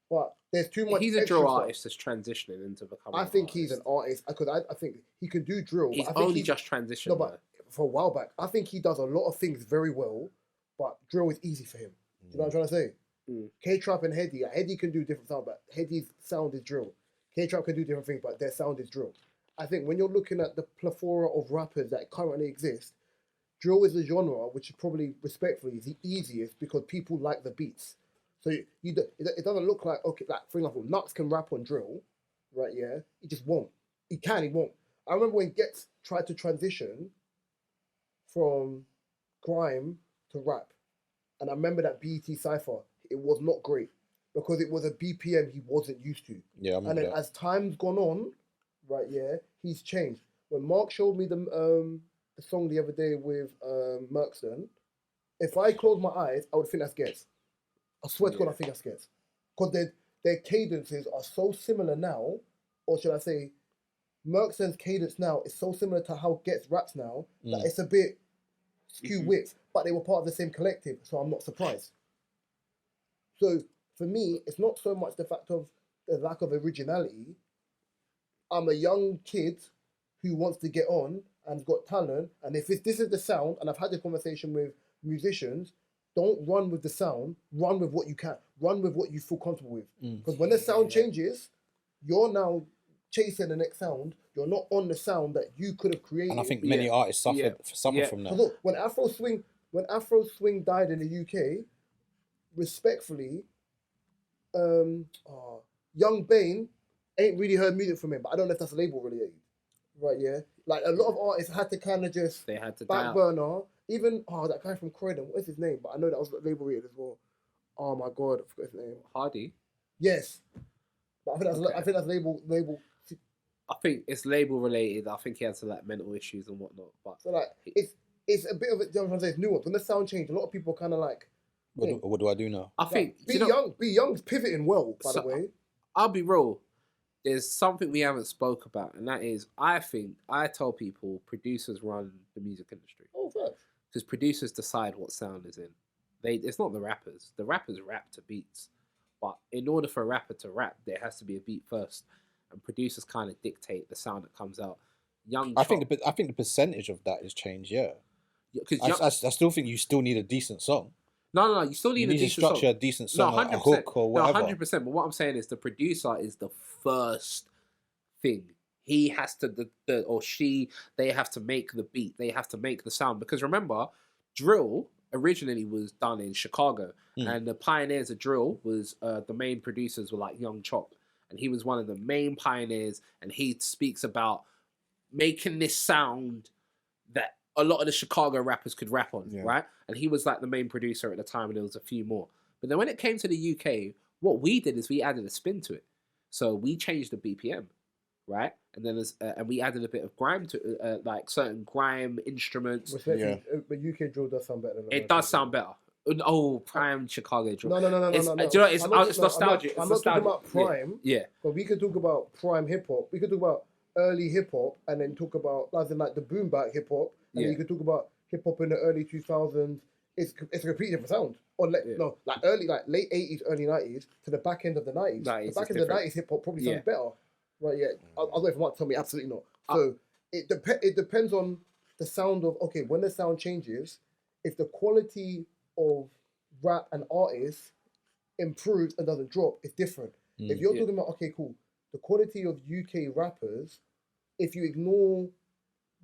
but there's too much. He's a extra drill stuff. artist that's transitioning into becoming. I think he's an artist because I think he can do drill. He's but I think only just transitioned. No, but for a while back, I think he does a lot of things very well, but drill is easy for him. Do you know what I'm trying to say? K-Trap and Heady can do different sound, but Heady's sound is drill. K-Trap can do different things, but their sound is drill. I think when you're looking at the plethora of rappers that currently exist, drill is a genre which is probably, respectfully, the easiest because people like the beats. So it doesn't look like, okay, like for example, Nuts can rap on drill, right? Yeah, he just won't. He won't. I remember when Gets tried to transition from grime to rap, and I remember that BET Cypher. It was not great because it was a BPM he wasn't used to. Yeah, I remember and then that. as time's gone on, right? Yeah, he's changed. When Mark showed me the the song the other day with Merkston. If I close my eyes, I would think that's Gets. I swear to God, I think that's Gets. Because their cadences are so similar now, or should I say, Merkston's cadence now is so similar to how Gets raps now that it's a bit skew-wit, but they were part of the same collective, so I'm not surprised. So for me, it's not so much the fact of the lack of originality. I'm a young kid who wants to get on and's got talent, and if this is the sound, and I've had this conversation with musicians, don't run with the sound, run with what you can, run with what you feel comfortable with. Because when the sound changes, you're now chasing the next sound. You're not on the sound that you could have created. And I think many artists suffer from that. Look, when Afro Swing died in the UK, respectfully, Young Bane ain't really heard music from him, but I don't know if that's label related. Right, yeah. Like a lot of artists had to kind of just back burner. Even that guy from Croydon, what's his name? But I know that was label related as well. Oh my God, I forgot his name. Hardy. Yes, but I think that's label. I think it's label related. I think he had some like mental issues and whatnot. But so like it's a bit of it. I'm trying to say it's nuanced. When the sound changed, a lot of people kind of like. What do I do now? I think Be Young's pivoting well. By the way, I'll be real. There's something we haven't spoke about, and that is, I tell people producers run the music industry. Oh, facts. Because producers decide what sound is in. It's not the rappers. The rappers rap to beats. But in order for a rapper to rap, there has to be a beat first. And producers kind of dictate the sound that comes out. I think the percentage of that has changed, yeah. I still think you still need a decent song. No. You still need a decent structure, song. a decent song, no, a hook or whatever. 100%. But what I'm saying is the producer is the first thing. He has to, they have to make the beat. They have to make the sound. Because remember, drill originally was done in Chicago. And the pioneers of drill was, the main producers were like Young Chop. And he was one of the main pioneers. And he speaks about making this sound that a lot of the Chicago rappers could rap on, right? And he was like the main producer at the time, and there was a few more. But then when it came to the UK, what we did is we added a spin to it. So we changed the BPM, right? And then and we added a bit of grime to like certain grime instruments. But UK drill does sound better than it does sound better. Oh, prime Chicago drill. No. Do you know, it's nostalgic. I'm not talking about prime. Yeah. But we could talk about prime hip hop. We could talk about early hip hop, and then talk about like the boom bap hip hop, and then you could talk about hip hop in the early 2000s. It's a completely different sound. Or late 80s, early 90s to the back end of the 90s. The back end of the 90s hip hop probably sounds better. Right? Yeah. I'll wait for Mark to tell me absolutely not. So it depends on the sound of when the sound changes, if the quality of rap and artists improves and doesn't drop, it's different. If you're talking about the quality of UK rappers, if you ignore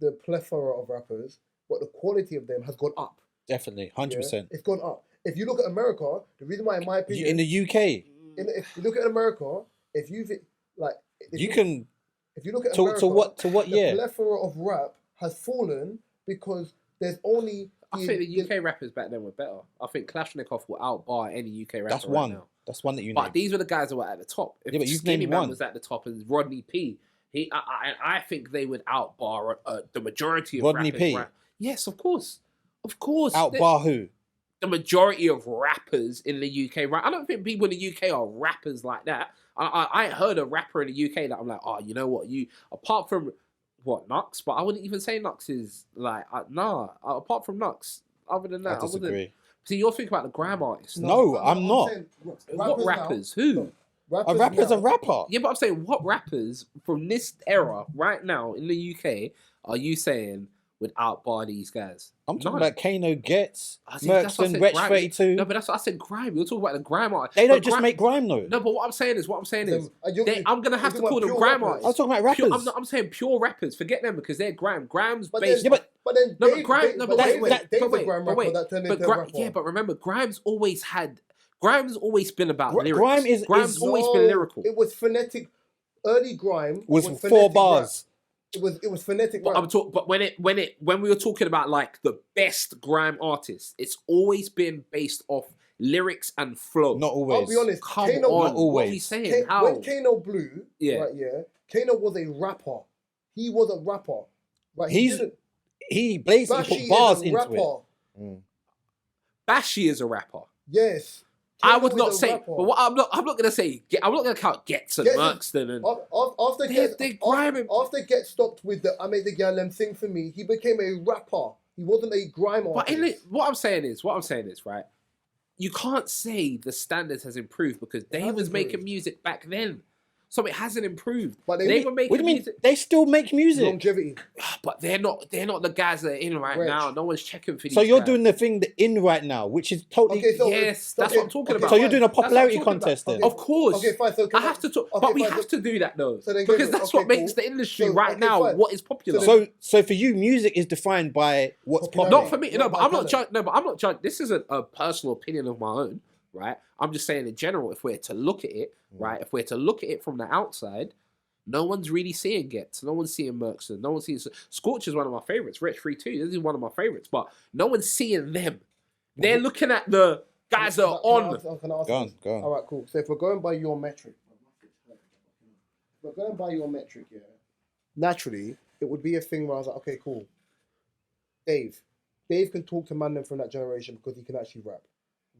the plethora of rappers, but the quality of them has gone up. Definitely, 100%. It's gone up. If you look at America, the reason why, in my opinion, in the UK, if you look at America, if you look at America, to what year? The plethora of rap has fallen because there's only. I think the UK rappers back then were better. I think Kalashnikov will outbar any UK rapper. That's one. Right now. That's one that you. But these were the guys that were at the top. If but you've Skinny named Man one. was at the top, and Rodney P. I think they would outbar the majority of Rodney rappers. P. Yes, of course. Outbar who? The majority of rappers in the UK, right? I don't think people in the UK are rappers like that. I ain't heard a rapper in the UK that I'm like, oh, you know what? Apart from Nux, but I wouldn't even say Nux is like, apart from Nux, other than that, I disagree. See, you're thinking about the grime artists. No, I'm not. What rappers? Who? A rapper's a rapper. Yeah, but I'm saying, what rappers from this era right now in the UK are you saying would outbar these guys? I'm talking about Kano Gets, Merkston, Wretch 32. No, but that's what I said, grime. You're talking about the grime artists. They don't just make grime though. No, but what I'm saying is, I'm going to have to call them grime artists. I'm talking about rappers. I'm saying pure rappers. Forget them because they're grime. Grime's based. But remember, Grime's always been about lyrics. Grime's always been lyrical. It was phonetic. Early grime was 4 bars. Rap. It was phonetic. But when we were talking about like the best grime artists, it's always been based off lyrics and flow. Not always. I'll be honest. Come on, not always. What are you saying? How? When Kano blew, Kano was a rapper. He was a rapper. Right? he blatantly Bashy put bars is a into rapper. it. Bashy is a rapper. Yes. I Kano would is not a say, rapper. but what I'm not gonna say. I'm not gonna count Gets and Gets is- Merkston and After They're griming. after Get stopped with the I Made the Gal Them Sing For Me, he became a rapper. He wasn't a grime But artist. what I'm saying is, right? You can't say the standards has improved because they has was making improved. music back then, so it hasn't improved. But They they- were making What do you mean? music, They still make music. Longevity. but they're not the guys that are in right Reg. now. No one's checking for these. So you're guys. doing the thing that in right now, which is totally. Okay, so Yes, that's what I'm talking about. So you're doing a That's what I'm popularity talking about. contest then. Of course. Okay, fine. So I have to talk, okay, but we fine, have to do that though, So then because Gabriel, that's okay, what makes cool. the industry So, right okay, now fine. what is popular. So for you, music is defined by what's popular. Not for me, Not no. But by I'm not talent. judging. No, but I'm not judging. This isn't a personal opinion of my own, right? I'm just saying in general. If we're to look at it, right? If we're to look at it from the outside, no one's really seeing Gets. No one's seeing Merkson. No one's seeing Scorch is one of my favorites. Rich Free 2. This is one of my favorites. But no one's seeing them. They're looking at the guys that are on. Can I ask Go on, this? go on. All right, cool. So if we're going by your metric, yeah. Naturally, it would be a thing where I was like, okay, cool. Dave can talk to man them from that generation because he can actually rap,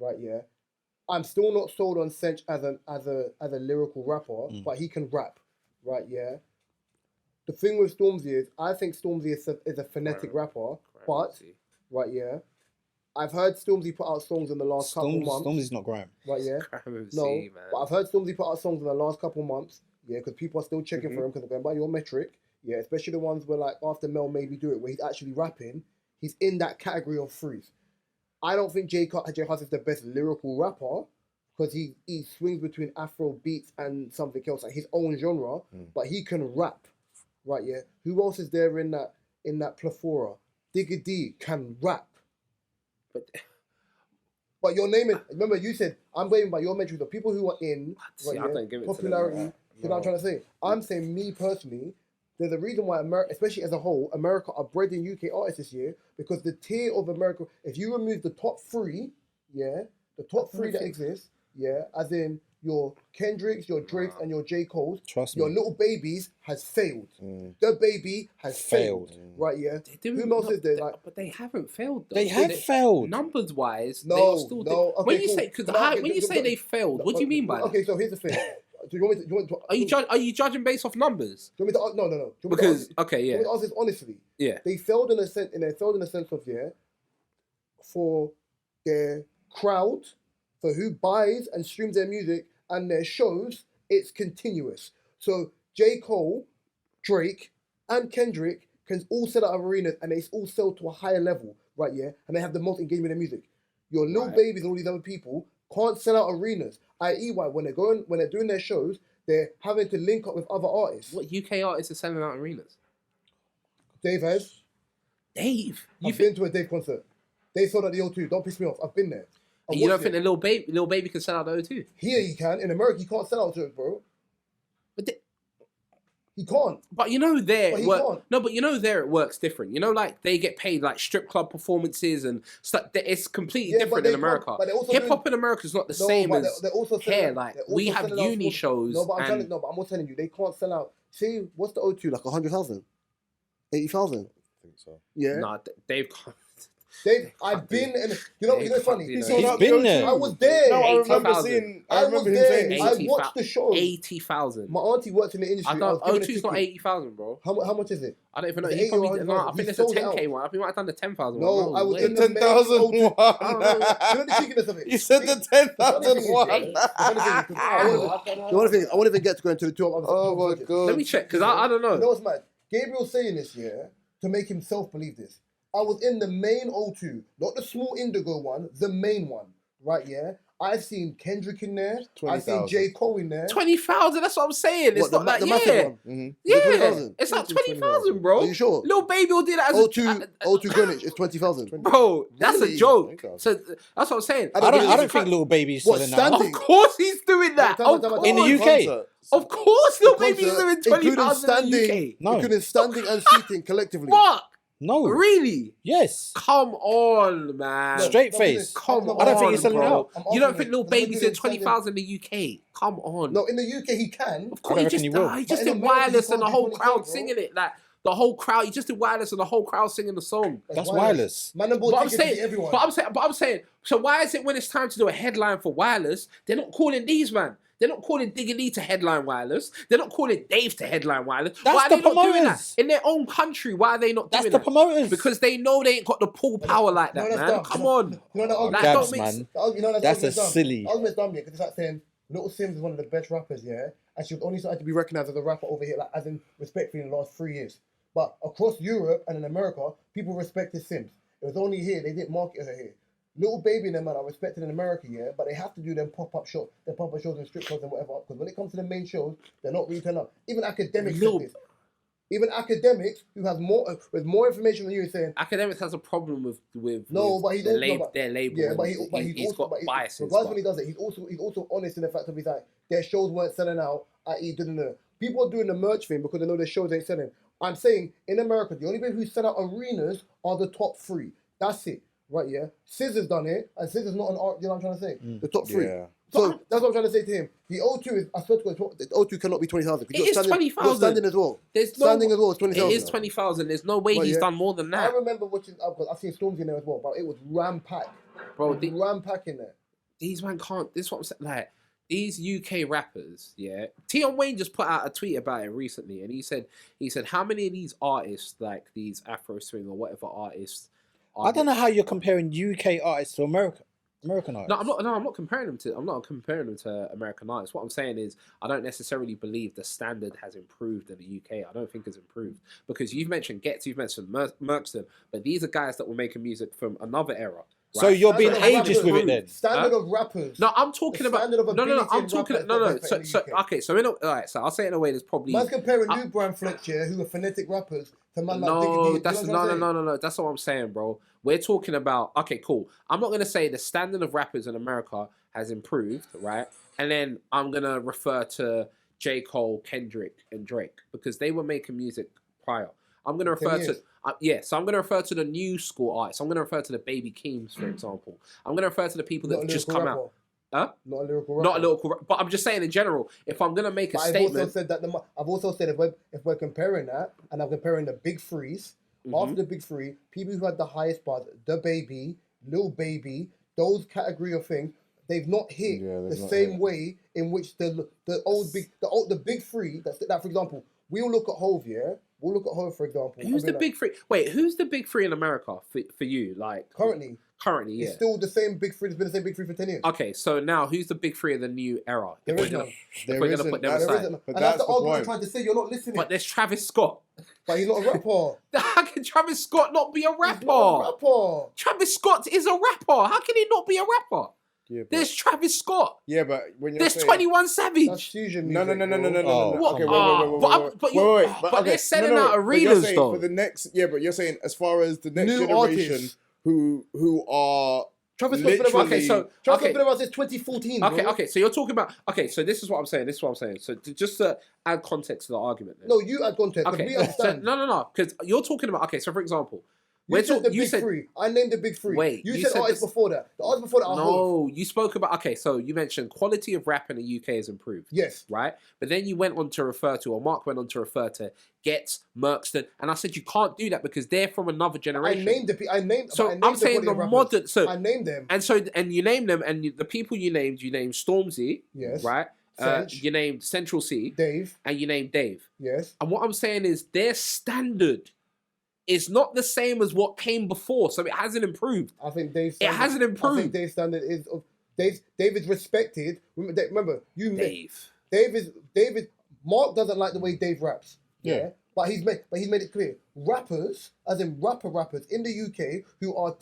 right? Yeah. I'm still not sold on Sench as a lyrical rapper, but he can rap, right? Yeah. The thing with Stormzy is, I think Stormzy is a phonetic rapper, but right, yeah. I've heard Stormzy put out songs in the last couple months. Stormzy's not grime. Right, yeah. No, but I've heard Stormzy put out songs in the last couple months. Yeah, because people are still checking for him because they're going by your metric. Yeah, especially the ones where like after Mel Maybe Do It, where he's actually rapping. He's in that category of freeze. I don't think J Hus is the best lyrical rapper because he swings between Afro beats and something else, like his own genre. But he can rap, right? Yeah. Who else is there in that plethora? Digga D can rap. But you're naming. Remember, you said I'm going by your metrics of people who are in See, I don't give it to them popularity. like that. You know what I'm trying to say? I'm saying me personally. There's a reason why America, especially as a whole, America are bred in UK artists this year because the tier of America. If you remove the top three, yeah, the top three that exist, yeah, as in your Kendricks, your Drakes, and your J Cole's, Trust your me. Little Babies has failed. The Baby has failed. Right? Yeah. Who else is there? Like, but they haven't failed. Though. They have failed. Numbers wise. No, they are still no, okay, when you cool. say because Can I- when you say they failed, what do you mean by that? Okay, so here's the thing. Do you want me to? Are you judging based off numbers? Do you want me to? No. Do you want me to Because ask- okay, do you yeah, want me to ask this honestly. yeah. They failed in a sense. They failed in the sense of for their crowd, for who buys and streams their music and their shows. It's continuous. So J Cole, Drake, and Kendrick can all sell out of arenas and they all sell to a higher level, right? Yeah, and they have the most engagement in music. Your Lil Babies and all these other people can't sell out arenas. I.e., why when they're doing their shows, they're having to link up with other artists. What UK artists are selling out arenas? Dave has. Dave, I've been to a Dave concert. They sold out the O2. Don't piss me off. I've been there. I you don't watched think it. the little baby can sell out the O2? Here he can. In America, he can't sell out to it, bro. He can't. But you know there But it he work, can't. no, but you know there it works different. You know, like they get paid like strip club performances and stuff. It's completely Yeah, but different they in America. can't- but they're also Hip hop in America is not the same but as they're also selling here. out- Like they're also we have selling out uni small- shows. No, but I'm and I'm also telling you, they can't sell out. See, what's the O2 like? 100,000, 80,000. I think so. Yeah. nah, Dave can't. Dave, I've been in. You know They funny. can't do He that. sold He's out been the there. O2. I was there. No, I remember 80,000. seeing. I I was remember him there. saying this. I watched the show. 80,000. My auntie works in the industry. I I don't. was given a O2's not ticket. 80,000, bro. How much is it? I don't even know. Is it He 80 or probably did. No, I 100,000? think He it's a sold it 10K out. one. I think he might have done the 10,000 No, one. I was way. in the 10,000 main O2. one. I don't know. You know the cheekiness of it. You said the 10,000 one. I want to get to go into the two other. Oh my god. Let me check because I don't know. You know what's mad? Gabriel's saying this, yeah, to make himself believe this. I was in the main O2, not the small Indigo one, the main one, right? Yeah, I've seen Kendrick in there. I've seen 20,000. J Cole in there. 20,000. That's what I'm saying. It's What, not like the massive yeah. one? Mm-hmm. Yeah, 20,000? it's like 20,000, bro. Are you sure? Little baby will do that as O2 Greenwich is 20,000. bro. That's Really? a joke. 20,000. So that's what I'm saying. I I don't believe think Little Baby's What, selling out. standing? Of course he's doing that. Time out, Of time out, course. In the UK? Of course, Little baby's Concert, doing including 20,000 in the UK. No. including standing and seating collectively. Fuck. No. Really? Yes. Come on, man. Straight face. Come on, I don't think he's selling bro. out. You don't think Little Baby's doing 20,000 in the UK? Come on. No, in the UK he can. Of course, I he reckon just, he will. he just But in did America, wireless you and the can't whole do crowd 20K, bro. singing it. Like, the whole crowd. You just did wireless and the whole crowd singing the song. That's wireless. Man, and bought tickets to see everyone. But I'm saying. So why is it when it's time to do a headline for wireless, they're not calling these man? They're not calling Diggy Lee to headline wireless. They're not calling Dave to headline wireless. That's why are the they not doing that promoters. in their own country? Why are they not doing That's that? the promoters. Because they know they ain't got the pull power like that, that's man. dumb. Come on. You know that argument? That Gabs, don't make man. That's a silly. The argument's dumb, yeah, because it's like saying Little Sims is one of the best rappers, yeah, and she was only started to be recognised as a rapper over here, like as in respectfully in the last 3 years. But across Europe and in America, people respected Sims. It was only here they didn't market her here. Little Baby and them man are respected in America, yeah, but they have to do them pop-up shows and strip clubs and whatever. Because when it comes to the main shows, they're not really turning up. Even academics said this. Even academics who has with more information than you saying. Academics has a problem with but he's their also label. Yeah, but he's also got biases. Regardless when he does it, he's also honest in the fact of he's like their shows weren't selling out. I.e., didn't know. People are doing the merch thing because they know their shows ain't selling. I'm saying in America, the only people who sell out arenas are the top 3. That's it. Right, yeah. Scissor's done it, and Scissor's not an art. You know what I'm trying to say? The top 3. Yeah. So that's what I'm trying to say to him. The O2 is, I swear to God, the O2 cannot be 20,000. It is 20,000. Standing as well. Standing as well is 20,000. It is 20,000. There's no way he's done more than that. I remember watching. I've seen Stormzy in there as well, but it was ram-packed. Bro, ram-packed in there. These man can't. This is what I'm saying. Like these UK rappers, yeah. Tion Wayne just put out a tweet about it recently, and he said how many of these artists, like these Afro swing or whatever artists. I don't know how you're comparing UK artists to American artists. No, I'm not comparing them to. I'm not comparing them to American artists. What I'm saying is, I don't necessarily believe the standard has improved in the UK. I don't think it's improved because you've mentioned Getz, you've mentioned Merkston, but these are guys that were making music from another era. Right? So you're being Standard ageist with it then. Standard of rappers. No, I'm talking about I'm talking. So So I'll say it in a way that's probably. Man's comparing New Brand Fletcher, who are phonetic rappers, to man like No, Diggy. that's no. That's not what I'm saying, bro. We're talking about. Okay, cool. I'm not gonna say the standard of rappers in America has improved, right? And then I'm gonna refer to J. Cole, Kendrick, and Drake because they were making music prior. I'm gonna refer to. So I'm going to refer to the new school artists. I'm going to refer to the Baby Keems, for example. I'm going to refer to the people that have just come out. Huh? Not a lyrical rapper. Not a lyrical, but I'm just saying in general. If I'm going to make a statement, I've also said if we're comparing that, and I'm comparing the big threes, after the big 3, people who had the highest buzz, the Baby, Lil Baby, those category of things, they've not hit the same way in which the big 3. That for example, we'll look at Hove, yeah. We'll look at Hove, for example. Who's the big 3? Wait, who's the big 3 in America for you? Like currently, yeah. It's still the same big 3. It's been the same big 3 for 10 years. Okay, so now who's the big 3 of the new era? There is none. If we're gonna put them aside. And that's the argument I'm trying to say. You're not listening. But there's Travis Scott. But he's not a rapper. How can Travis Scott not be a rapper? He's not a rapper. Travis Scott is a rapper. How can he not be a rapper? Yeah, there's Travis Scott. Yeah, but when you're there's saying 21 Savage. That's fusion no. music, Okay, wait. But they're selling out arenas though. For the next, but you're saying as far as the next New generation artists. who are Travis Scott's been around. literally. Travis Scott's been around since 2014. Bro. Okay. So you're talking about. Okay, so this is what I'm saying. So just to add context to the argument. Then. No, you add context. Okay. We understand. So, no. Because you're talking about. Okay. So for example. You said the big 3. I named the big 3. Wait, you said artists before that. The artists before that are No, you spoke about... Okay, so you mentioned quality of rap in the UK has improved. Yes. Right? But then you went on to refer to, or Mark went on to refer to Getz, Merkston, and I said you can't do that because they're from another generation. I named I'm saying the modern... So, I named them. And you named them, and the people you named Stormzy. Yes. Right? You named Central C. Dave. And you named Dave. Yes. And what I'm saying is their standard... It's not the same as what came before, so it hasn't improved. I think Dave's standard... It hasn't improved. I think Dave's standard is... Dave is respected. Remember, Dave is... Mark doesn't like the way Dave raps. Yeah. But he's made it clear. Rappers, as in rappers in the UK who are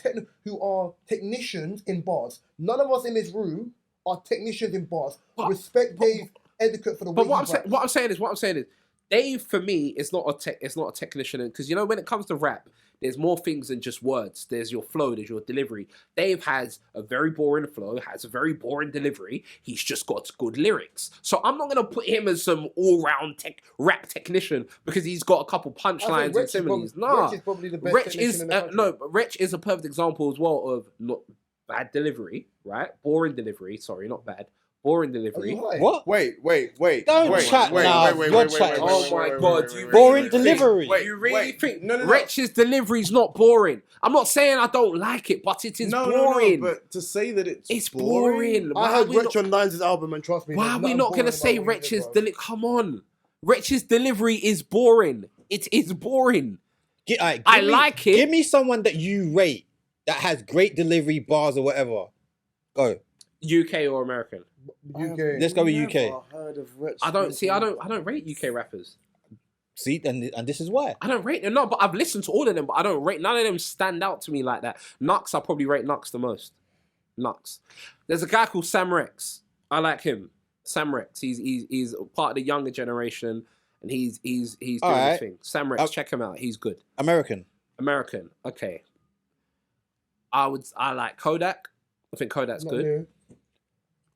technicians in bars. None of us in this room are technicians in bars. Respect Dave etiquette for the way But what I'm saying is Dave, for me, is not a technician, because when it comes to rap, there's more things than just words. There's your flow, there's your delivery. Dave has a very boring flow, has a very boring delivery. He's just got good lyrics. So I'm not gonna put him as some all-round rap technician because he's got a couple punchlines and similes. Wretch is probably the best technician in the country. But Wretch is a perfect example as well of not bad delivery, right? Boring delivery. Sorry, not bad. Boring Are delivery. you high? What? Wait. Don't chat now. You're chatting Oh my God, you Boring really delivery. You really think No. Wretch's delivery is not boring? I'm not saying I don't like it, but it is boring. No, but to say that It's boring. I heard Wretch on Nines' album, and trust me, Why there's are we nothing not going to boring say about what he Wretch's did, delivery? Come on. Wretch's delivery is boring. It is boring. I like it. Give me someone that you rate that has great delivery, bars, or whatever. Go. UK or American? UK. Let's go with UK. Heard of Wretch I don't rate UK rappers. See, and this is why. I don't rate them. No, but I've listened to all of them, but I don't rate. None of them stand out to me like that. Nux, I probably rate Nux the most. Nux. There's a guy called Sam Rex. I like him. Sam Rex. He's part of the younger generation, and he's doing his thing. Sam Rex, check him out. He's good. American. Okay. I like Kodak. I think Kodak's Not good. new.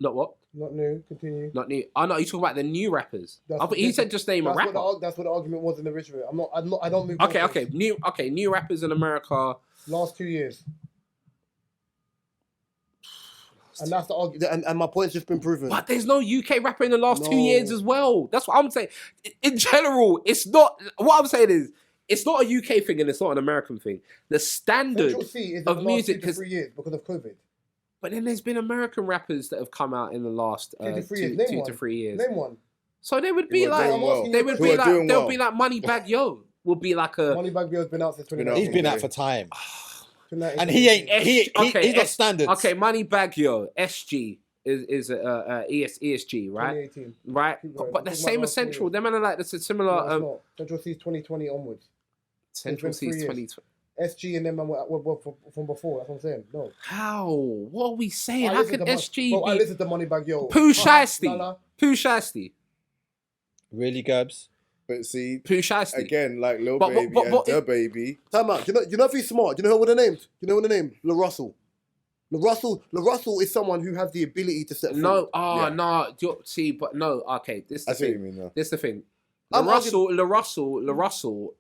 Not what? Not new. Continue. Not new. Oh no, you talking about the new rappers. He said just name a rapper. That's what the argument was in the original. I don't move. Okay. New rappers in America. Last 2 years. And that's the argument. And my point's just been proven. But there's no UK rapper in the last 2 years as well. That's what I'm saying. In general, it's not. What I'm saying is, it's not a UK thing and it's not an American thing. The standard Central C is of in the last music 2 to 3 years because of COVID. But then there's been American rappers that have come out in the last 2 to 3 years. Name one. So they would be like, they'll be like Moneybagg Yo. Will be like a Moneybagg Yo's been out since 2019. He's been out for time. And he ain't. He's got standards. Okay, Moneybagg Yo, SG is ESG, right? 2018. Right, but the same as Central. Them are like that's a similar. No, Central C's 2020 onwards. Central C's 2020. SG and them were from before. That's what I'm saying. No. How? What are we saying? How can SG Bro, I be? listen to Moneybagg Yo. Pooh Shiesty. Really, Gabs? But see, Pooh Shiesty. again, like Lil Baby and Da Baby. Time out. You know if he's smart. You know what the names? You know what the name? La Russell. La Russell is someone who has the ability to set. No, forward. no. See, but no. Okay, this is the I see thing. what you mean now. This is the thing. La Russell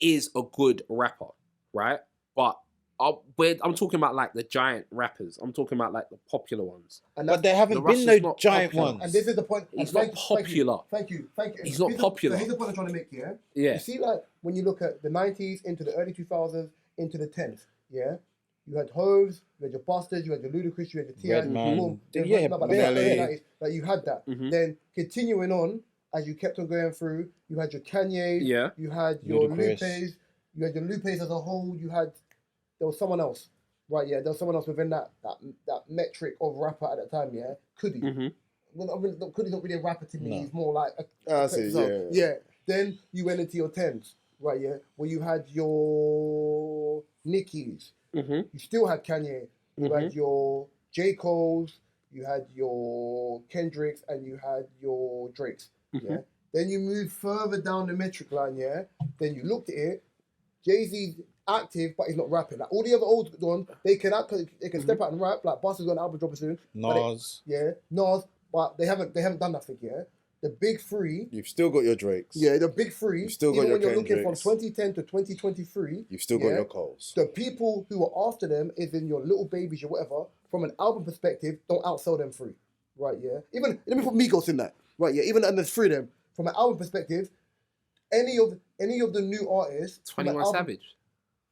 is a good rapper, right? But I'm talking about like the giant rappers. I'm talking about like the popular ones. But there haven't been no giant ones. And this is the point. He's not popular. Thank you. He's not popular. So here's the point I'm trying to make here. Yeah. You see, like when you look at the 90s into the early 2000s into the 10s, yeah. You had Hoves, you had your Busters, you had your Ludacris, you had your T.I. Redman. Yeah, Nelly. like you had that. Mhm. Then continuing on, as you kept on going through, you had your Kanye, Yeah. you had your Ludacris. Lupes, you had your Lupes as a whole, there was someone else. Right, yeah, there was someone else within that metric of rapper at that time, yeah. Could he? Mhm. Could he not really a rapper to me? No. He's more like I see, yeah. Then you went into your 10s, right, yeah, where you had your Nickies. Mhm. You still had Kanye. You had your J. Cole's, you had your Kendricks, and you had your Drakes. Yeah. Then you move further down the metric line, yeah. Then you looked at it. Jay-Z's active, but he's not rapping. Like all the other old ones, they can step out and rap. Like Buster's got an album dropping soon. Nas. Nas, but they haven't done nothing yet. The big three. You've still got your Drakes. Yeah, the big three. You've still got even your when you're looking from Kendricks. 2010 to 2023. You've still got your Coles. The people who are after them is in your Little Babies, your whatever. From an album perspective, don't outsell them free. Right, yeah. Even let me put Migos in that. Right, yeah. Even and there's three of them. From an album perspective, any of the new artists. 21 Savage.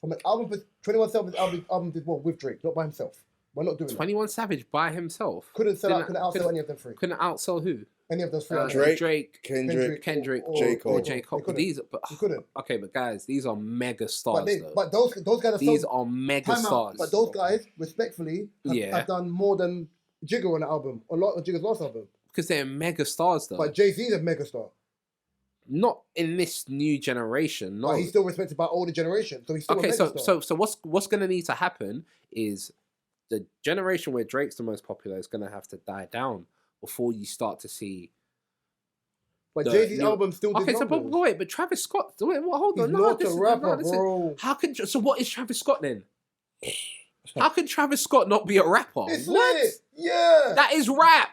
From an album, 21 Savage album did well with Drake, not by himself. We're not doing 21 Savage by himself. Couldn't outsell any of them free. Couldn't outsell who? Any of those three. Drake, Kendrick, J. Cole. J. Cole. He couldn't. You couldn't. Okay, but guys, these are mega stars. But those guys are mega stars. But those guys, respectfully, have done more than Jigga on the album. A lot of Jigga's last album. Because they're mega stars, though. But Jay-Z's a mega star. Not in this new generation. No. But he's still respected by older generation. So he's still a mega star. So what's going to need to happen is the generation where Drake's the most popular is going to have to die down before you start to see. But Jay-Z's album still did wait, but Travis Scott. Hold on, he's not a rapper, bro. How can so? What is Travis Scott then? How can Travis Scott not be a rapper? It's what? lit. Yeah. That is rap.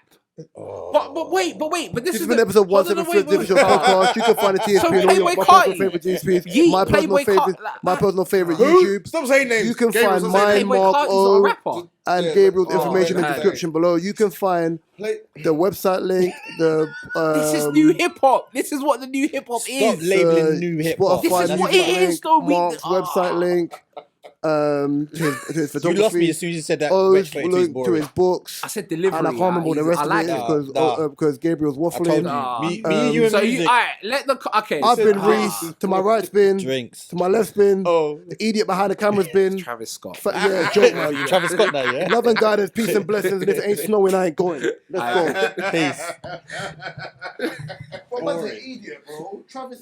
But wait, but this This is has been episode hold on, 173 of the wait. podcast. You can find the TSP So and all Playboy your my Carti. personal favorite DSPs. Yeet, My personal Playboy favorite, Carti. my personal favorite Who? YouTube. Stop saying names. You can Gabriel, find stop saying mine, Playboy Mark Carti's not a O, rapper. and Yeah, Gabriel's oh, information in the okay. description below. You can find the website link, the This is new hip hop. This is what the new hip hop Stop is. labeling new hip hop. This is Spotify what music it is, link, though. Mark's website link, to his photography. You lost me as soon as you said that. O's Retro 22 is link to boring. his books. I said delivery. And I can't remember what the rest I of like it is it. because Gabriel's I told waffling. you. Me and you and So you, music. alright, let the okay. I've so- been Reese. To my right spin. Drinks. To my left spin. Oh. The idiot behind the camera's been. Travis Scott. Yeah, joke man. You Travis Scott now, yeah? Love and guidance, peace and blessings. And if it ain't snowing, I ain't going. Let's go. Peace. What was an idiot, bro? Travis.